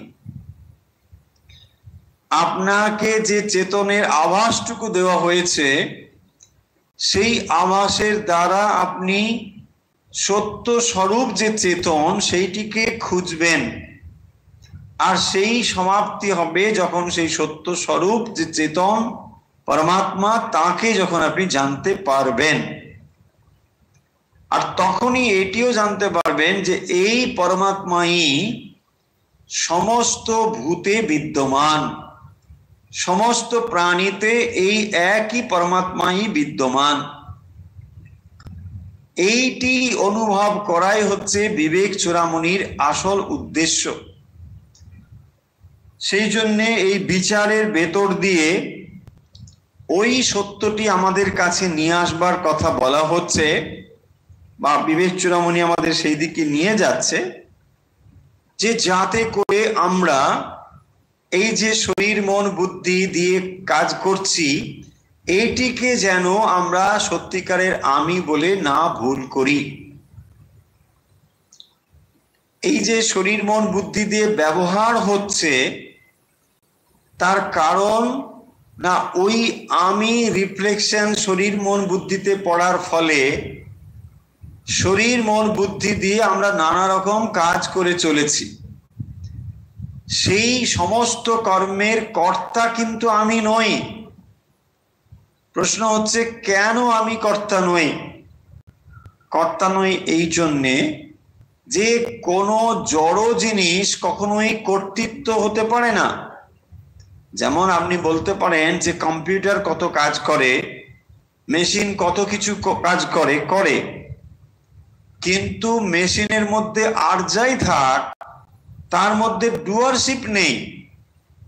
আপনাকে যে চেতনের আভাসটুকু দেওয়া হয়েছে, সেই আভাসের দ্বারা আপনি সত্য স্বরূপ যে চেতন সেইটিকে খুঁজবেন, আর সেই সমাপ্তি হবে যখন সেই সত্য স্বরূপ যে চেতন পরমাত্মা তাকে যখন আপনি জানতে পারবেন। আর তখনই এটিও জানতে পারবেন যে এই পরমাত্মাই সমস্ত ভূতে বিদ্যমান, সমস্ত প্রাণীতে এই একই পরমাত্মাই বিদ্যমান। এইটি অনুভব করাই হচ্ছে বিবেক চূড়ামণির আসল উদ্দেশ্য। সেই জন্যে এই বিচারের ভেতর দিয়ে ওই সত্যটি আমাদের কাছে নিয়ে আসবার কথা বলা হচ্ছে, বা বিবেক চূড়ামণি আমাদের সেই দিকে নিয়ে যাচ্ছে, যে যাতে করে আমরা এই যে শরীর মন বুদ্ধি দিয়ে কাজ করছি এইটিকে যেন আমরা সত্যিকারের আমি বলে না ভুল করি। এই যে শরীর মন বুদ্ধি দিয়ে ব্যবহার হচ্ছে তার কারণ না ওই আমি রিফ্লেকশন শরীর মন বুদ্ধিতে পড়ার ফলে শরীর মন বুদ্ধি দিয়ে আমরা নানা রকম কাজ করে চলেছি। সেই সমস্ত কর্মের কর্তা কিন্তু আমি নই। প্রশ্ন হচ্ছে কেন আমি কর্তা নই? কর্তা নই এই জন্যে যে কোনো জড় জিনিস কখনোই কর্তৃত্ব হতে পারে না। যেমন আপনি বলতে পারেন যে কম্পিউটার কত কাজ করে, মেশিন কত কিছু কাজ করে, কিন্তু মেশিনের মধ্যে আর যাই থাক তার মধ্যে ডুয়ারশিপ নেই,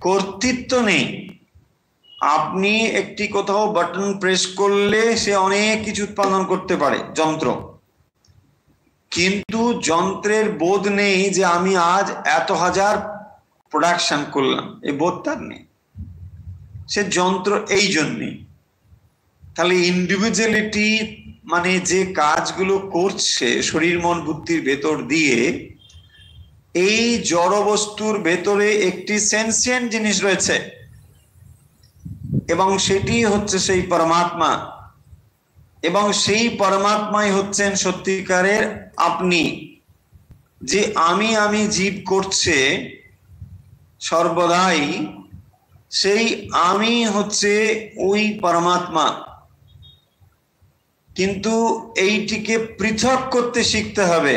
কর্তৃত্ব নেই। আপনি একটি কোথাও বাটন প্রেস করলে সে অনেক কিছু উৎপাদন করতে পারে যন্ত্র, কিন্তু যন্ত্রের বোধ নেই যে আমি আজ এত হাজার প্রোডাকশন করলাম, এই বোধ তার নেই। সে যন্ত্র এই জন্যে। তাহলে ইন্ডিভিজুয়ালিটি মানে যে কাজগুলো করছে শরীর মন বুদ্ধির ভেতর দিয়ে, এই জড় বস্তুর ভেতরে একটি সেন্সিয়েন্ট জিনিস রয়েছে এবং সেটি হচ্ছে সেই পরমাত্মা, এবং সেই পরমাত্মাই হচ্ছেন সত্যিকারের আপনি। যে আমি জীব করছে সর্বদাই, সেই আমি হচ্ছে ওই পরমাত্মা। কিন্তু এইটিকে পৃথক করতে শিখতে হবে।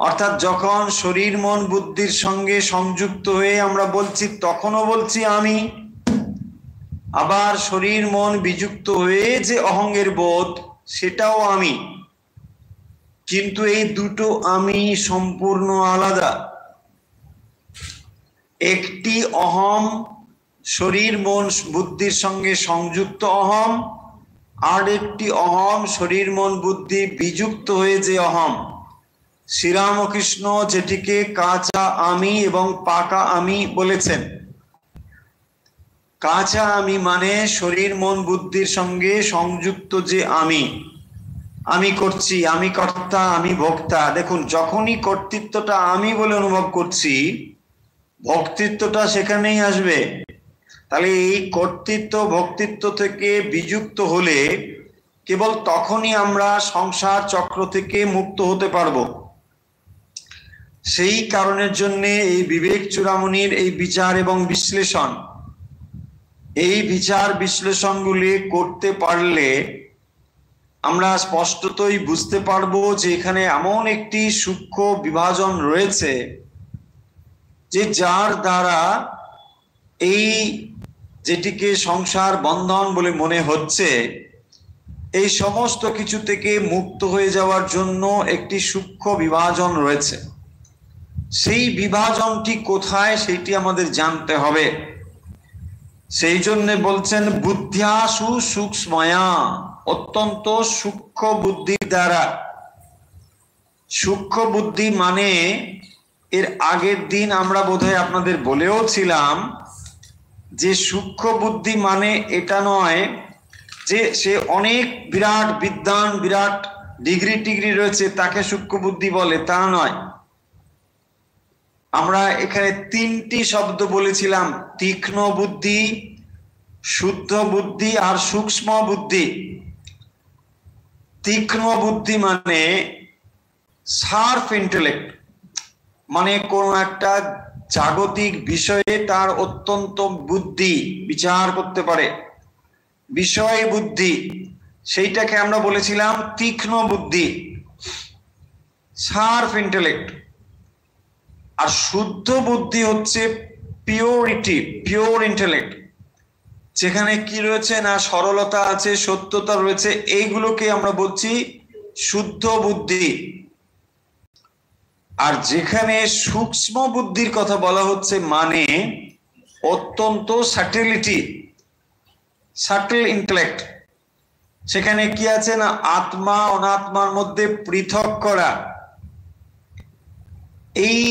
অর্থাৎ যখন শরীর মন বুদ্ধির সঙ্গে সংযুক্ত হয়ে আমরা বলছি তখনও বলছি আমি, আবার শরীর মন বিযুক্ত হয়ে যে অহংের বোধ সেটাও আমি। কিন্তু এই দুটো আমি সম্পূর্ণ আলাদা। একটি অহম শরীর মন বুদ্ধির সঙ্গে সংযুক্ত অহম, আর একটি অহম শরীর মন বুদ্ধি বিযুক্ত হয়ে যে অহম। শ্রীরামকৃষ্ণ যেটিকে কাঁচা আমি এবং পাকা আমি বলেছেন। কাঁচা আমি মানে শরীর মন বুদ্ধির সঙ্গে সংযুক্ত যে আমি করছি, আমি কর্তা, আমি ভোক্তা। দেখুন, যখনই কর্তৃত্বটা আমি বলে অনুভব করছি ভক্তিত্বটা সেখানেই আসবে। তাহলে এই কর্তৃত্ব ভক্তিত্ব থেকে বিযুক্ত হলে কেবল তখনই আমরা সংসার চক্র থেকে মুক্ত হতে পারবো। সেই কারণের জন্য এই বিবেক চূড়ামণির এই বিচার এবং বিশ্লেষণ, এই বিচার বিশ্লেষণগুলি করতে পারলে আমরা স্পষ্টতই বুঝতে পারবো যে এখানে এমন একটি সূক্ষ্ম বিভাজন রয়েছে যে যার দ্বারা এই যেটিকে সংসার বন্ধন বলে মনে হচ্ছে এই সমস্ত কিছু থেকে মুক্ত হয়ে যাওয়ার জন্য একটি সূক্ষ্ম বিভাজন রয়েছে। সেই বিভাজনটি কোথায় সেটি আমাদের জানতে হবে। সেই জন্য বলছেন বুদ্ধ্যাসু সূক্ষ্ময়া, অত্যন্ত সূক্ষ্ম বুদ্ধির দ্বারা। সূক্ষ্ম বুদ্ধি মানে এর আগের দিন আমরা বোধহয় আপনাদের বলেও ছিলাম যে সূক্ষ্ম বুদ্ধি মানে এটা নয় যে সে অনেক বিরাট বিদ্বান, বিরাট ডিগ্রি টিগ্রি রয়েছে তাকে সূক্ষ্ম বুদ্ধি বলে, তা নয়। আমরা এখানে তিনটি শব্দ বলেছিলাম, তীক্ষ্ণ বুদ্ধি, শুদ্ধ বুদ্ধি আর সূক্ষ্ম বুদ্ধি। তীক্ষ্ণ বুদ্ধি মানে শার্প ইন্টেলেক্ট, মানে কোন একটা জাগতিক বিষয়ে তার অত্যন্ত বুদ্ধি, বিচার করতে পারে, বিষয় বুদ্ধি, সেইটাকে আমরা বলেছিলাম তীক্ষ্ণ বুদ্ধি, শার্প ইন্টেলেক্ট। আর শুদ্ধ বুদ্ধি হচ্ছে পিওরিটি, পিওর ইন্টেলেক্ট, যেখানে কি রয়েছে না সরলতা আছে, সত্যতা রয়েছে, এইগুলোকে আমরা বলছি শুদ্ধ বুদ্ধি। আর যেখানে সূক্ষ্ম বুদ্ধির কথা বলা হচ্ছে মানে অত্যন্ত সাটেলিটি, সাটেল ইন্টেলেক্ট, সেখানে কি আছে না আত্মা অনাত্মার মধ্যে পৃথক করা। এই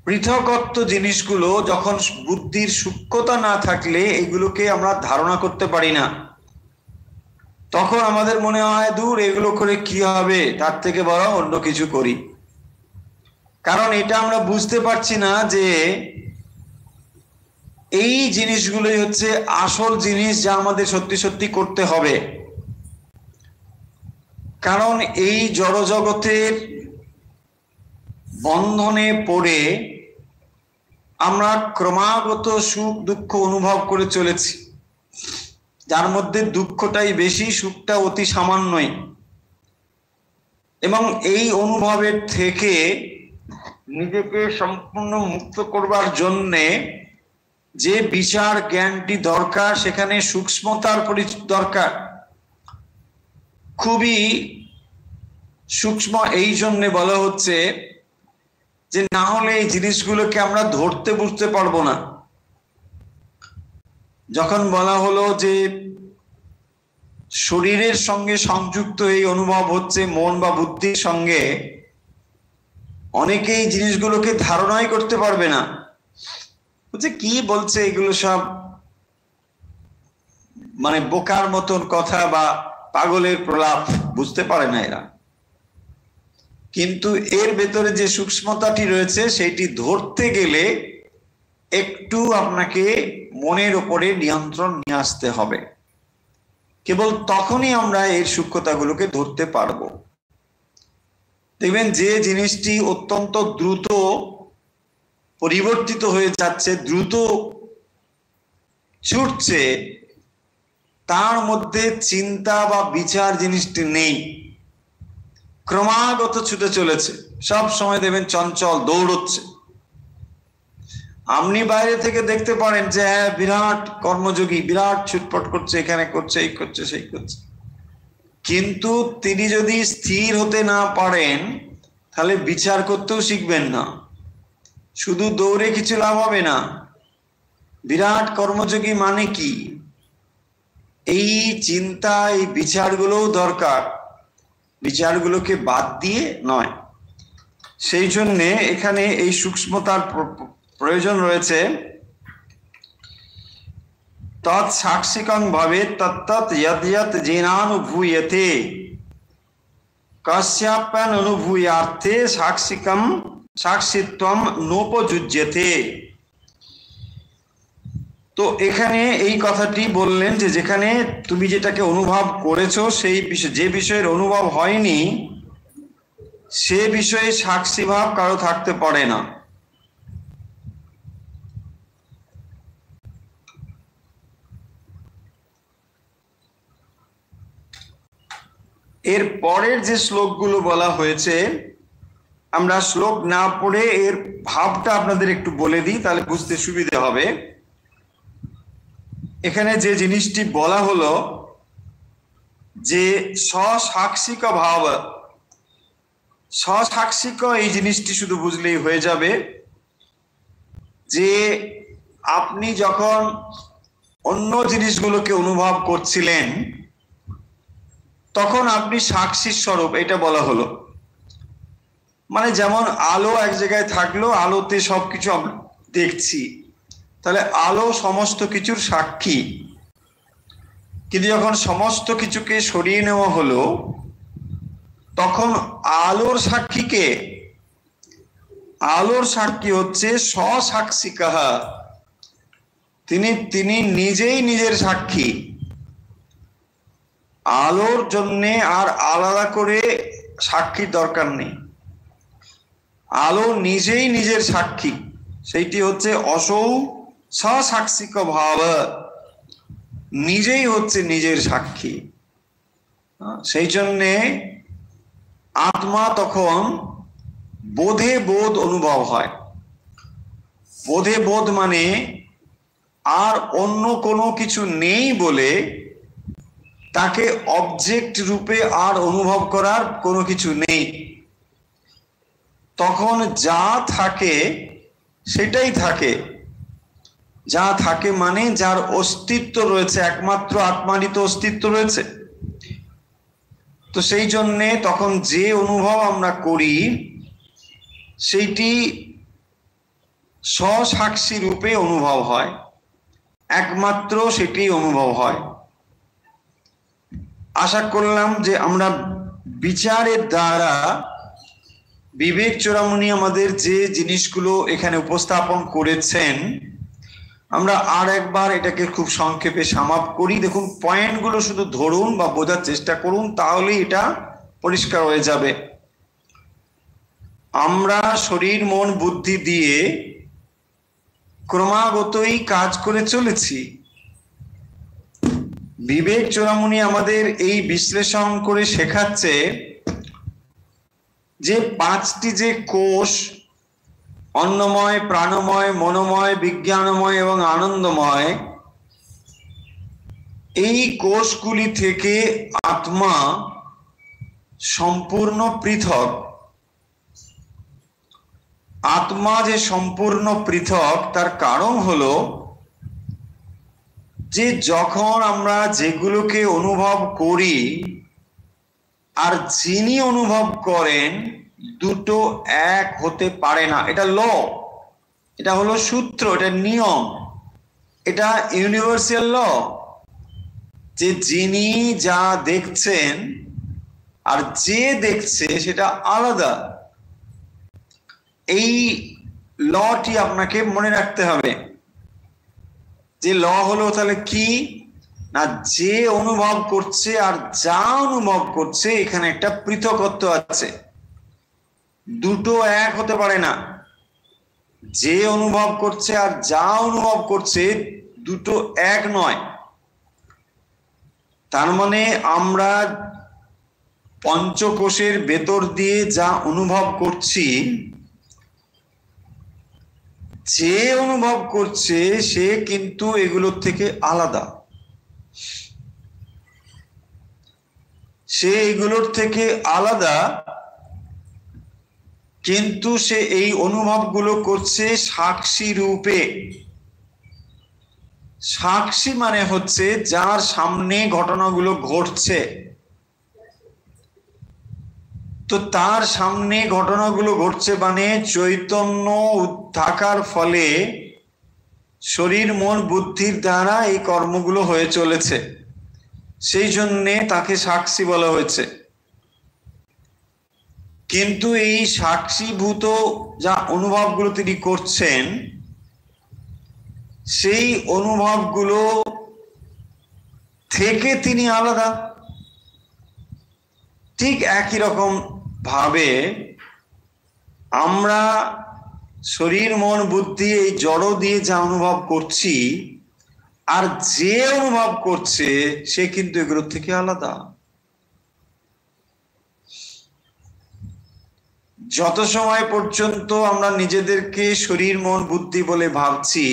পৃথকত্ব জিনিসগুলো যখন বুদ্ধির সূক্ষ্মতা না থাকলে এগুলোকে আমরা ধারণা করতে পারি না, তখন আমাদের মনে হয় দূর এগুলো করে কি হবে, তার থেকে বরং অন্য কিছু করি। কারণ এটা আমরা বুঝতে পারছি না যে এই জিনিসগুলোই হচ্ছে আসল জিনিস যা আমাদের সত্যি সত্যি করতে হবে। কারণ এই জড়জগতের বন্ধনে পড়ে আমরা ক্রমাগত সুখ দুঃখ অনুভব করে চলেছি, যার মধ্যে দুঃখটাই বেশি, সুখটা অতি সামান্যই। এবং এই অনুভবের থেকে নিজেকে সম্পূর্ণ মুক্ত করবার জন্যে যে বিচার জ্ঞানটি দরকার, সেখানে সূক্ষ্মতার দরকার, খুবই সূক্ষ্ম। এই জন্যে বলা হচ্ছে যে না হলে এই জিনিসগুলোকে আমরা ধরতে বুঝতে পারবো না। যখন বলা হলো যে শরীরের সঙ্গে সংযুক্ত এই অনুভব হচ্ছে মন বা বুদ্ধির সঙ্গে, অনেকেই জিনিসগুলোকে ধারণাই করতে পারবে না, বলছে কি বলছে এগুলো সব, মানে বোকার মতন কথা বা পাগলের প্রলাপ, বুঝতে পারে না এরা। কিন্তু এর ভেতরে যে সূক্ষ্মতাটি রয়েছে সেইটি ধরতে গেলে একটু আপনাকে মনের উপরে নিয়ন্ত্রণ নিয়ে আসতে হবে, কেবল তখনই আমরা এর সূক্ষ্মতাগুলোকে ধরতে পারবো। দেখবেন যে জিনিসটি অত্যন্ত দ্রুত পরিবর্তিত হয়ে যাচ্ছে, দ্রুত ছুটছে, তার মধ্যে চিন্তা বা বিচার জিনিসটি নেই, ক্রমাগত ছুটে চলেছে, সব সময় দেখবেন চঞ্চল দৌড়চ্ছে। আপনি বাইরে থেকে দেখতে পারেন যে হ্যাঁ বিরাট কর্মযোগী, বিরাট ছুটপট করছে, এখানে করছে, এই করছে, সেই করছে, কিন্তু তিনি যদি স্থির হতে না পারেন তাহলে বিচার করতেও শিখবেন না, শুধু দৌড়ে কিছু লাভ হবে না। বিরাট কর্মযোগী মানে কি, এই চিন্তা, এই বিচারগুলোও দরকার, বিচারগুলোকে বাদ দিয়ে নয়। সেই জন্যে এখানে এই সূক্ষ্মতার প্রয়োজন রয়েছে। তৎ সাক্ষিকং ভাবে তত্তৎ যৎ যৎ যেনানুভূয়তে কস্যাপ্যান অনুভূয়ার্থে সাক্ষিকম সাক্ষিত্বম নোপযুজ্যতে। তো এখানে এই কথাটি বললেন যে যেখানে তুমি যেটাকে অনুভব করেছো সেই বিষয়, যে বিষয়ের অনুভব হয়নি সে বিষয়ে সাক্ষী ভাব কারো থাকতে পারে না। এর পরের যে শ্লোকগুলো বলা হয়েছে, আমরা শ্লোক না পড়ে এর ভাবটা আপনাদের একটু বলে দিই, তাহলে বুঝতে সুবিধা হবে। এখানে যে জিনিসটি বলা হলো যে স্বসাক্ষিক ভাব, স্বসাক্ষিক, এই জিনিসটি শুধু বুঝলেই হয়ে যাবে যে আপনি যখন অন্য জিনিসগুলোকে অনুভব করছিলেন তখন আপনি সাক্ষী স্বরূপ, এটা বলা হলো। মানে যেমন আলো এক জায়গায় থাকলো, আলোতে সবকিছু আমরা দেখছি, তাহলে আলো সমস্ত কিছুর সাক্ষী। কিন্তু যখন সমস্ত কিছুকে সরিয়ে নেওয়া হলো তখন আলোর সাক্ষীকে, আলোর সাক্ষী হচ্ছে স্বসাক্ষিকাহা, তিনি নিজেই নিজের সাক্ষী। আলোর জন্যে আর আলাদা করে সাক্ষীর দরকার নেই। আলো নিজেই নিজের সাক্ষী, সেইটি হচ্ছে অসৌ স্বসাক্ষিক ভাব, নিজেই হচ্ছে নিজের সাক্ষী। সেই জন্যে আত্মা তখন বোধে বোধ অনুভব হয়। বোধে বোধ মানে আর অন্য কোনো কিছু নেই বলে তাকে অবজেক্ট রূপে আর অনুভব করার কোনো কিছু নেই। তখন যা থাকে সেটাই থাকে। যা থাকে মানে যার অস্তিত্ব রয়েছে, একমাত্র আত্মারই তো অস্তিত্ব রয়েছে। তো সেই জন্যে তখন যে অনুভব আমরা করি সেইটি স্বসাক্ষী রূপে অনুভব হয়, একমাত্র সেটি অনুভব হয়। আশা করলাম যে আমরা বিচারের দ্বারা বিবেক চূড়ামণি আমাদের যে জিনিসগুলো এখানে উপস্থাপন করেছেন, আমরা আর একবার এটাকে খুব সংক্ষেপে সামাপ করি। দেখুন, পয়েন্টগুলো শুধু ধরুন বা বোঝার চেষ্টা করুন, তাহলেই এটা পরিষ্কার হয়ে যাবে। আমরা শরীর মন বুদ্ধি দিয়ে ক্রমাগতই কাজ করে চলেছি। বিবেক চূড়ামণি আমাদের এই বিশ্লেষণ করে শেখাচ্ছে যে পাঁচটি যে কোষ, অন্নময়, প্রাণময়, মনোময়, বিজ্ঞানময় এবং আনন্দময়, এই কোষগুলি থেকে আত্মা সম্পূর্ণ পৃথক। আত্মা যে সম্পূর্ণ পৃথক তার কারণ হলো যে যখন আমরা যেগুলোকে অনুভব করি আর যিনি অনুভব করেন, দুটো এক হতে পারে না। এটা ল, এটা হলো সূত্র, এটা নিয়ম, এটা ইউনিভার্সাল ল, যে যিনি যা দেখছেন আর যে দেখছে সেটা আলাদা। এই লটি আপনাকে মনে রাখতে হবে। যে ল হলো তাহলে কি না, যে অনুভব করছে আর যা অনুভব করছে এখানে একটা পৃথকত্ব আছে, দুটো এক হতে পারে না। যে অনুভব করছে আর যা অনুভব করছে দুটো এক নয়। তার মানে আমরা পঞ্চকোষের ভেতর দিয়ে যা অনুভব করছি, যে অনুভব করছে সে কিন্তু এগুলোর থেকে আলাদা। সে এগুলোর থেকে আলাদা, কিন্তু সে এই অনুভবগুলো করছে সাক্ষী রূপে। সাক্ষী মানে হচ্ছে যার সামনে ঘটনাগুলো ঘটছে। তো তার সামনে ঘটনাগুলো ঘটছে মানে চৈতন্য থাকার ফলে শরীর মন বুদ্ধির দ্বারা এই কর্মগুলো হয়ে চলেছে, সেই জন্যে তাকে সাক্ষী বলা হয়েছে। কিন্তু এই সাক্ষীভূত যা অনুভবগুলো তিনি করছেন, সেই অনুভবগুলো থেকে তিনি আলাদা। ঠিক একই রকম ভাবে আমরা শরীর মন বুদ্ধি এই জড় দিয়ে যা অনুভব করছি, আর যে অনুভব করছে সে কিন্তু এগুলোর থেকে আলাদা। যত সময় পর্যন্ত আমরা নিজেদেরকে শরীর মন বুদ্ধি বলে ভাবছি,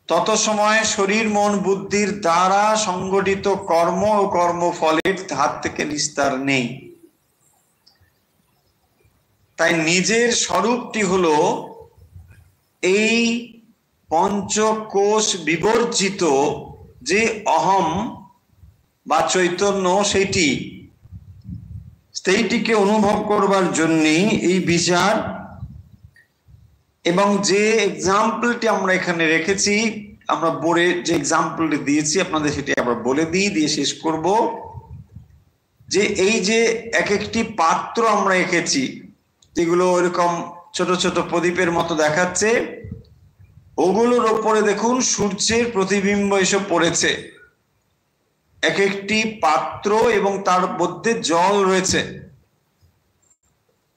তত সময় শরীর মন বুদ্ধির দ্বারা সংগঠিত কর্ম ও কর্মফলের হাত থেকে নিস্তার নেই। তাই নিজের স্বরূপটি হলো এই পঞ্চকোষ বিবর্জিত যে অহম বা চৈতন্য, সেইটিকে অনুভব করবার জন্যই এই বিচার। এবং যে এক্সাম্পলটি আমরা এখানে রেখেছি, আমরা বোর্ডে যে এক্সাম্পলটি দিয়েছি আপনাদের সেটি আবার বলে দিয়ে শেষ করব। যে এই যে এক একটি পাত্র আমরা রেখেছি, যেগুলো এরকম ছোট ছোট প্রদীপের মতো দেখাচ্ছে, ওগুলোর ওপরে দেখুন সূর্যের প্রতিবিম্ব এসে পড়েছে। এক একটি পাত্র এবং তার মধ্যে জল রয়েছে।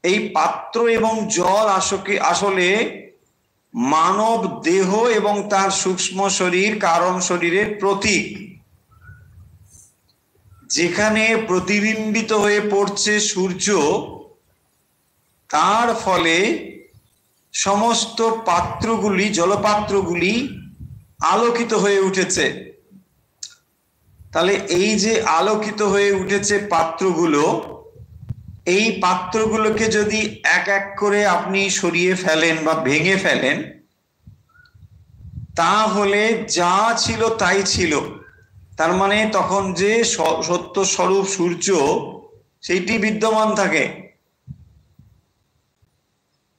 এই পাত্র এবং জল আসলে মানব দেহ এবং তার সূক্ষ্ম শরীর, কারণ শরীরের প্রতীক। যেখানে প্রতিবিম্বিত হয়ে পড়ছে সূর্য, তার ফলে সমস্ত পাত্রগুলি, জলপাত্রগুলি আলোকিত হয়ে উঠেছে। তাহলে এই যে আলোকিত হয়ে উঠেছে পাত্রগুলো, এই পাত্রগুলোকে যদি এক এক করে আপনি সরিয়ে ফেলেন বা ভেঙে ফেলেন, তাহলে যা ছিল তাই ছিল। তার মানে তখন যে সত্য স্বরূপ সূর্য, সেইটি বিদ্যমান থাকে।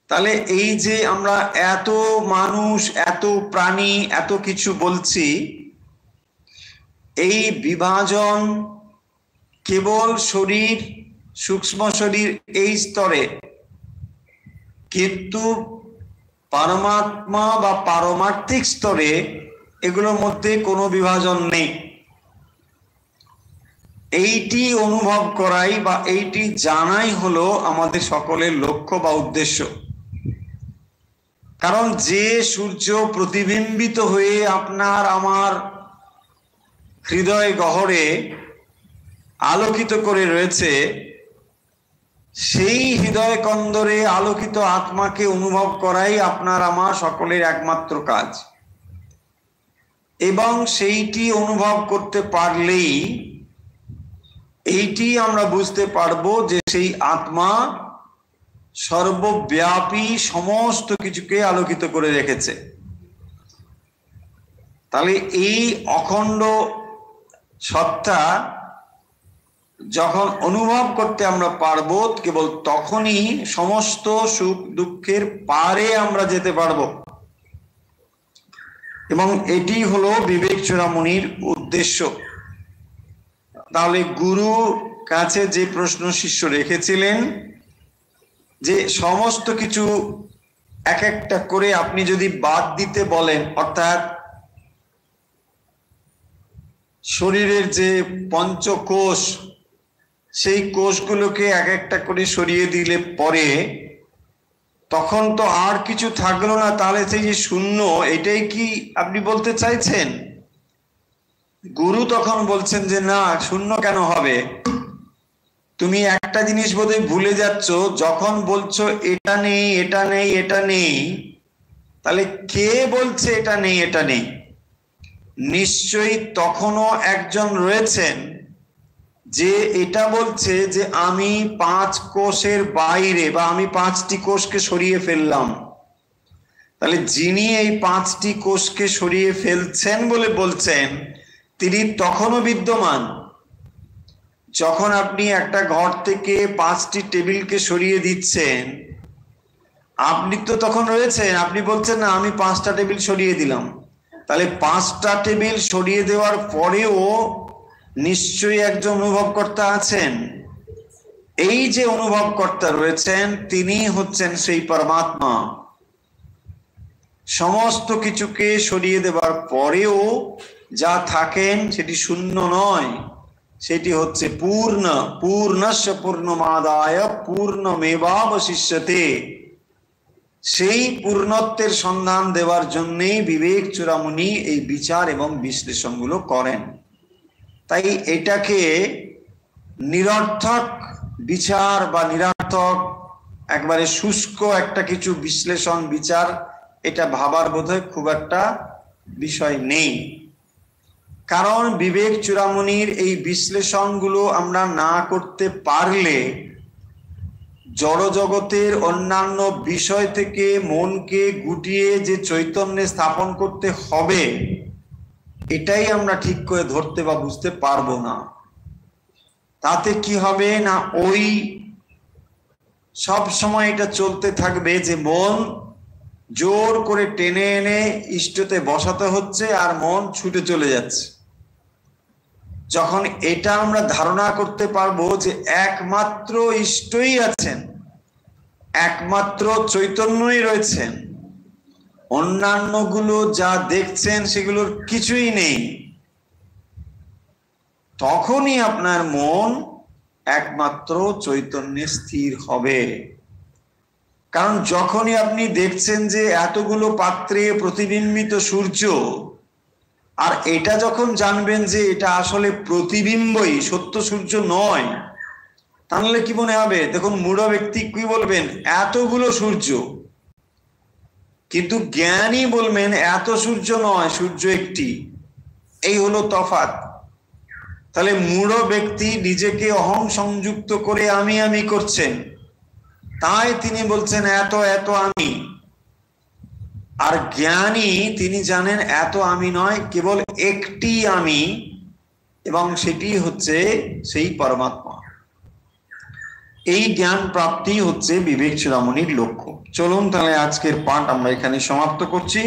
তাহলে এই যে আমরা এত মানুষ, এত প্রাণী, এত কিছু বলছি, এই বিভাজন কেবল শরীর, সূক্ষ্ম শরীর এই স্তরে, কিন্তু পরমাত্মা বা পারমার্থিক স্তরে এগুলোর মধ্যে কোনো বিভাজন নেই। এইটি অনুভব করাই বা এইটি জানাই হলো আমাদের সকলের লক্ষ্য বা উদ্দেশ্য। কারণ যে সূর্য প্রতিবিম্বিত হয়ে আপনার আমার হৃদয় গহরে আলোকিত করে রয়েছে, সেই হৃদয় কন্দরে আলোকিত আত্মাকে অনুভব করাই আপনার আমার সকলের একমাত্র কাজ। এবং সেইটি অনুভব করতে পারলেই এইটি আমরা বুঝতে পারবো যে সেই আত্মা সর্বব্যাপী সমস্ত কিছুকে আলোকিত করে রেখেছে। তাহলে এই অখণ্ড সত্তা যখন অনুভব করতে আমরা পারবো, কেবল তখনই সমস্ত সুখ দুঃখের পারে আমরা যেতে পারবো। এবং এটি হলো বিবেক চূড়ামণির উদ্দেশ্য। তাহলে গুরু কাছে যে প্রশ্ন শিষ্য রেখেছিলেন, যে সমস্ত কিছু এক একটা করে আপনি যদি বাদ দিতে বলেন, অর্থাৎ শরীরের যে পঞ্চকোষ, সেই কোষগুলোকে এক একটা করে সরিয়ে দিলে পরে তখন তো আর কিছু থাকলো না। তাহলে সেই যে শূন্য, এটাই কি আপনি বলতে চাইছেন? গুরু তখন বলছেন যে না, শূন্য কেন হবে? তুমি একটা জিনিস বোধহয় ভুলে যাচ্ছ। যখন বলছো এটা নেই, এটা নেই, এটা নেই, তাহলে কে বলছে এটা নেই, এটা নেই? নিশ্চয়ই তখনও একজন রয়েছেন যে এটা বলছে যে আমি 5 কোষের বাইরে, বা আমি 5টি কোষকে সরিয়ে ফেললাম। তাহলে যিনি এই 5টি কোষকে সরিয়ে ফেলছেন বলে বলছেন, তিনি তখনও বিদ্যমান। যখন আপনি একটা ঘর থেকে 5টি টেবিলকে সরিয়ে দিচ্ছেন, আপনি তো তখন রয়েছেন। আপনি বলছেন না আমি 5টা টেবিল সরিয়ে দিলাম। তাহলে 5টা টেবিল সরিয়ে দেওয়ার পরেও নিশ্চয়ই একজন অনুভবকর্তা আছেন। এই যে অনুভবকর্তা রয়েছেন, তিনি হচ্ছেন সেই পরমাত্মা। সমস্ত কিছুকে সরিয়ে দেওয়ার পরেও যা থাকেন সেটি শূন্য নয়, সেটি হচ্ছে পূর্ণ। পূর্ণস্য পূর্ণমাদায় পূর্ণমেবাবশিষ্যতে। সেই পূর্ণত্বের সন্ধান দেওয়ার জন্যই বিবেক চূড়ামণি এই বিচার এবং বিশ্লেষণগুলো করেন। তাই এটাকে নিরর্থক বিচার বা নিরর্থক একবারে শুষ্ক একটা কিছু বিশ্লেষণ বিচার, এটা ভাবার বোধহয় খুব একটা বিষয় নেই। কারণ বিবেক চূড়ামণির এই বিশ্লেষণগুলো আমরা না করতে পারলে জড়জগতের অন্যান্য বিষয় থেকে মনকে গুটিয়ে যে চৈতন্যে স্থাপন করতে হবে, এটাই আমরা ঠিক করে ধরতে বা বুঝতে পারবো না। তাতে কি হবে না, ওই সব সময় এটা চলতে থাকবে যে মন জোর করে টেনে এনে ইষ্টতে বসাতে হচ্ছে আর মন ছুটে চলে যাচ্ছে। যখন এটা আমরা ধারণা করতে পারবো যে একমাত্র ইষ্টই আছেন, একমাত্র চৈতন্যই রয়েছেন, অন্যান্যগুলো যা দেখছেন সেগুলোর কিছুই নেই, তখনই আপনার মন একমাত্র চৈতন্যে স্থির হবে। কারণ যখনই আপনি দেখছেন যে এতগুলো পাত্রে প্রতিবিম্বিত সূর্য, আর এটা যখন জানবেন যে এটা আসলে প্রতিবিম্বই, সত্য সূর্য নয়, তাহলে কি মনে হবে? দেখুন, মূঢ় ব্যক্তি কি বলবেন? এতগুলো সূর্য। কিন্তু জ্ঞানী বলবেন এত সূর্য নয়, সূর্য একটি। এই হলো তফাৎ। তাহলে মূঢ় ব্যক্তি নিজেকে অহং সংযুক্ত করে আমি আমি করছেন, তাই তিনি বলছেন এত এত আমি। আর জ্ঞানী তিনি জানেন এত আমি নয়, কেবল একটি আমি, এবং সেটি হচ্ছে সেই পরমাত্মা। এই জ্ঞান প্রাপ্তি হচ্ছে বিবেক চূড়ামণির লক্ষ্য। চলুন তাহলে আজকের পাঠ আমরা এখানে সমাপ্ত করছি।